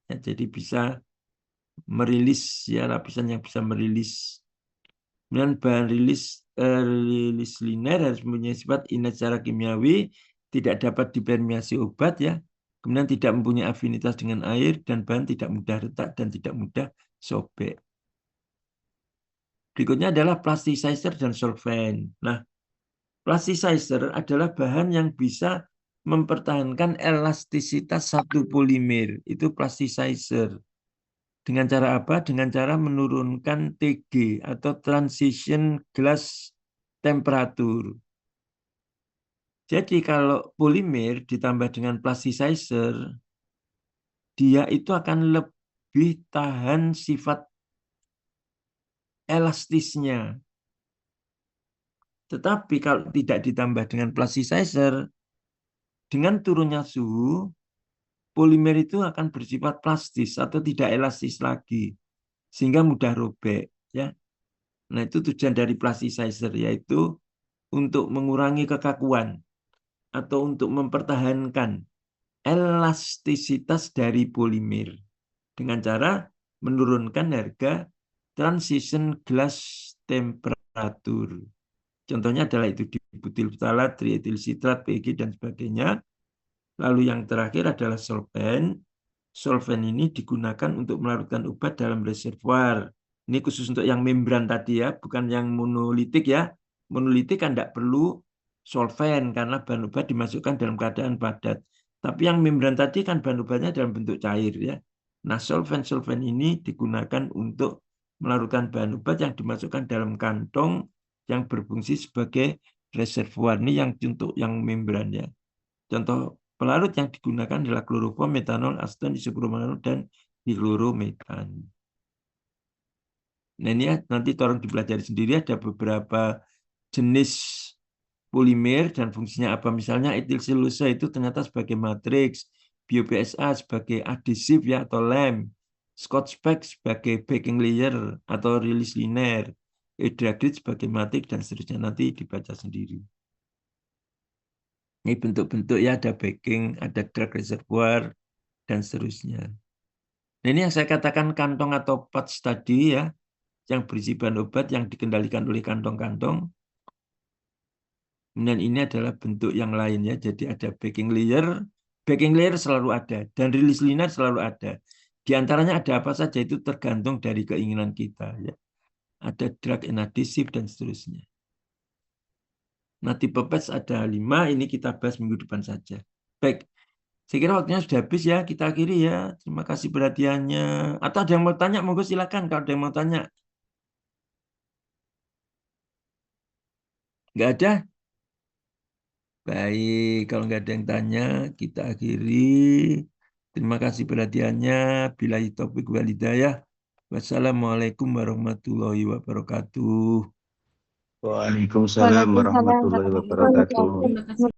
ya, jadi bisa merilis, ya, lapisan yang bisa merilis. Kemudian bahan rilis linear harus mempunyai sifat inert secara kimiawi, tidak dapat dipermeasi obat, ya. Kemudian tidak mempunyai afinitas dengan air, dan bahan tidak mudah retak dan tidak mudah sobek. Berikutnya adalah plasticizer dan solvent. Nah, plasticizer adalah bahan yang bisa mempertahankan elastisitas satu polimer. Itu plasticizer. Dengan cara apa? Dengan cara menurunkan TG atau transition glass temperature. Jadi kalau polimer ditambah dengan plasticizer, dia itu akan lebih tahan sifat elastisnya. Tetapi kalau tidak ditambah dengan plasticizer, dengan turunnya suhu, polimer itu akan bersifat plastis atau tidak elastis lagi, sehingga mudah robek, ya. Nah, itu tujuan dari plasticizer, yaitu untuk mengurangi kekakuan atau untuk mempertahankan elastisitas dari polimer dengan cara menurunkan harga transition glass temperature. Contohnya adalah itu dibutil ftalat, trietil sitrat, PEG, dan sebagainya. Lalu yang terakhir adalah solvent. Solvent ini digunakan untuk melarutkan obat dalam reservoir. Ini khusus untuk yang membran tadi, ya, bukan yang monolitik, ya. Monolitik kan tidak perlu solvent karena bahan obat dimasukkan dalam keadaan padat. Tapi yang membran tadi kan bahan obatnya dalam bentuk cair, ya. Nah, solvent-solvent ini digunakan untuk melarutkan bahan obat yang dimasukkan dalam kantong yang berfungsi sebagai reservoir. Ini yang untuk yang membran, ya. Contoh pelarut yang digunakan adalah kloroform, metanol, aseton, isopropanol, dan dichloromethan. Nah, ini, ya, nanti tolong dipelajari sendiri. Ada beberapa jenis polimer dan fungsinya apa. Misalnya etil selulosa itu ternyata sebagai matriks, bio-PSA sebagai adhesif ya atau lem, Scotch Pack sebagai backing layer atau release liner, Hydragrid sebagai matriks dan seterusnya, nanti dibaca sendiri. Ini bentuk-bentuk ya, ada backing, ada drug reservoir dan seterusnya. Nah, ini yang saya katakan kantong atau pouch tadi ya, yang berisi bahan obat yang dikendalikan oleh kantong-kantong. Dan ini adalah bentuk yang lain ya. Jadi ada backing layer selalu ada, dan release liner selalu ada. Di antaranya ada apa saja itu tergantung dari keinginan kita ya. Ada drug and adhesive dan seterusnya. Nah, tipe patch ada 5, ini kita bahas minggu depan saja. Baik, saya kira waktunya sudah habis ya, kita akhiri ya. Terima kasih perhatiannya. Atau ada yang mau tanya, monggo silakan kalau ada yang mau tanya. Nggak ada? Baik, kalau nggak ada yang tanya, kita akhiri. Terima kasih perhatiannya. Billahi taufiq wal hidayah. Wassalamualaikum warahmatullahi wabarakatuh. Waalaikumsalam Waalaikumsalam warahmatullahi warahmatullahi wabarakatuh. wabarakatuh.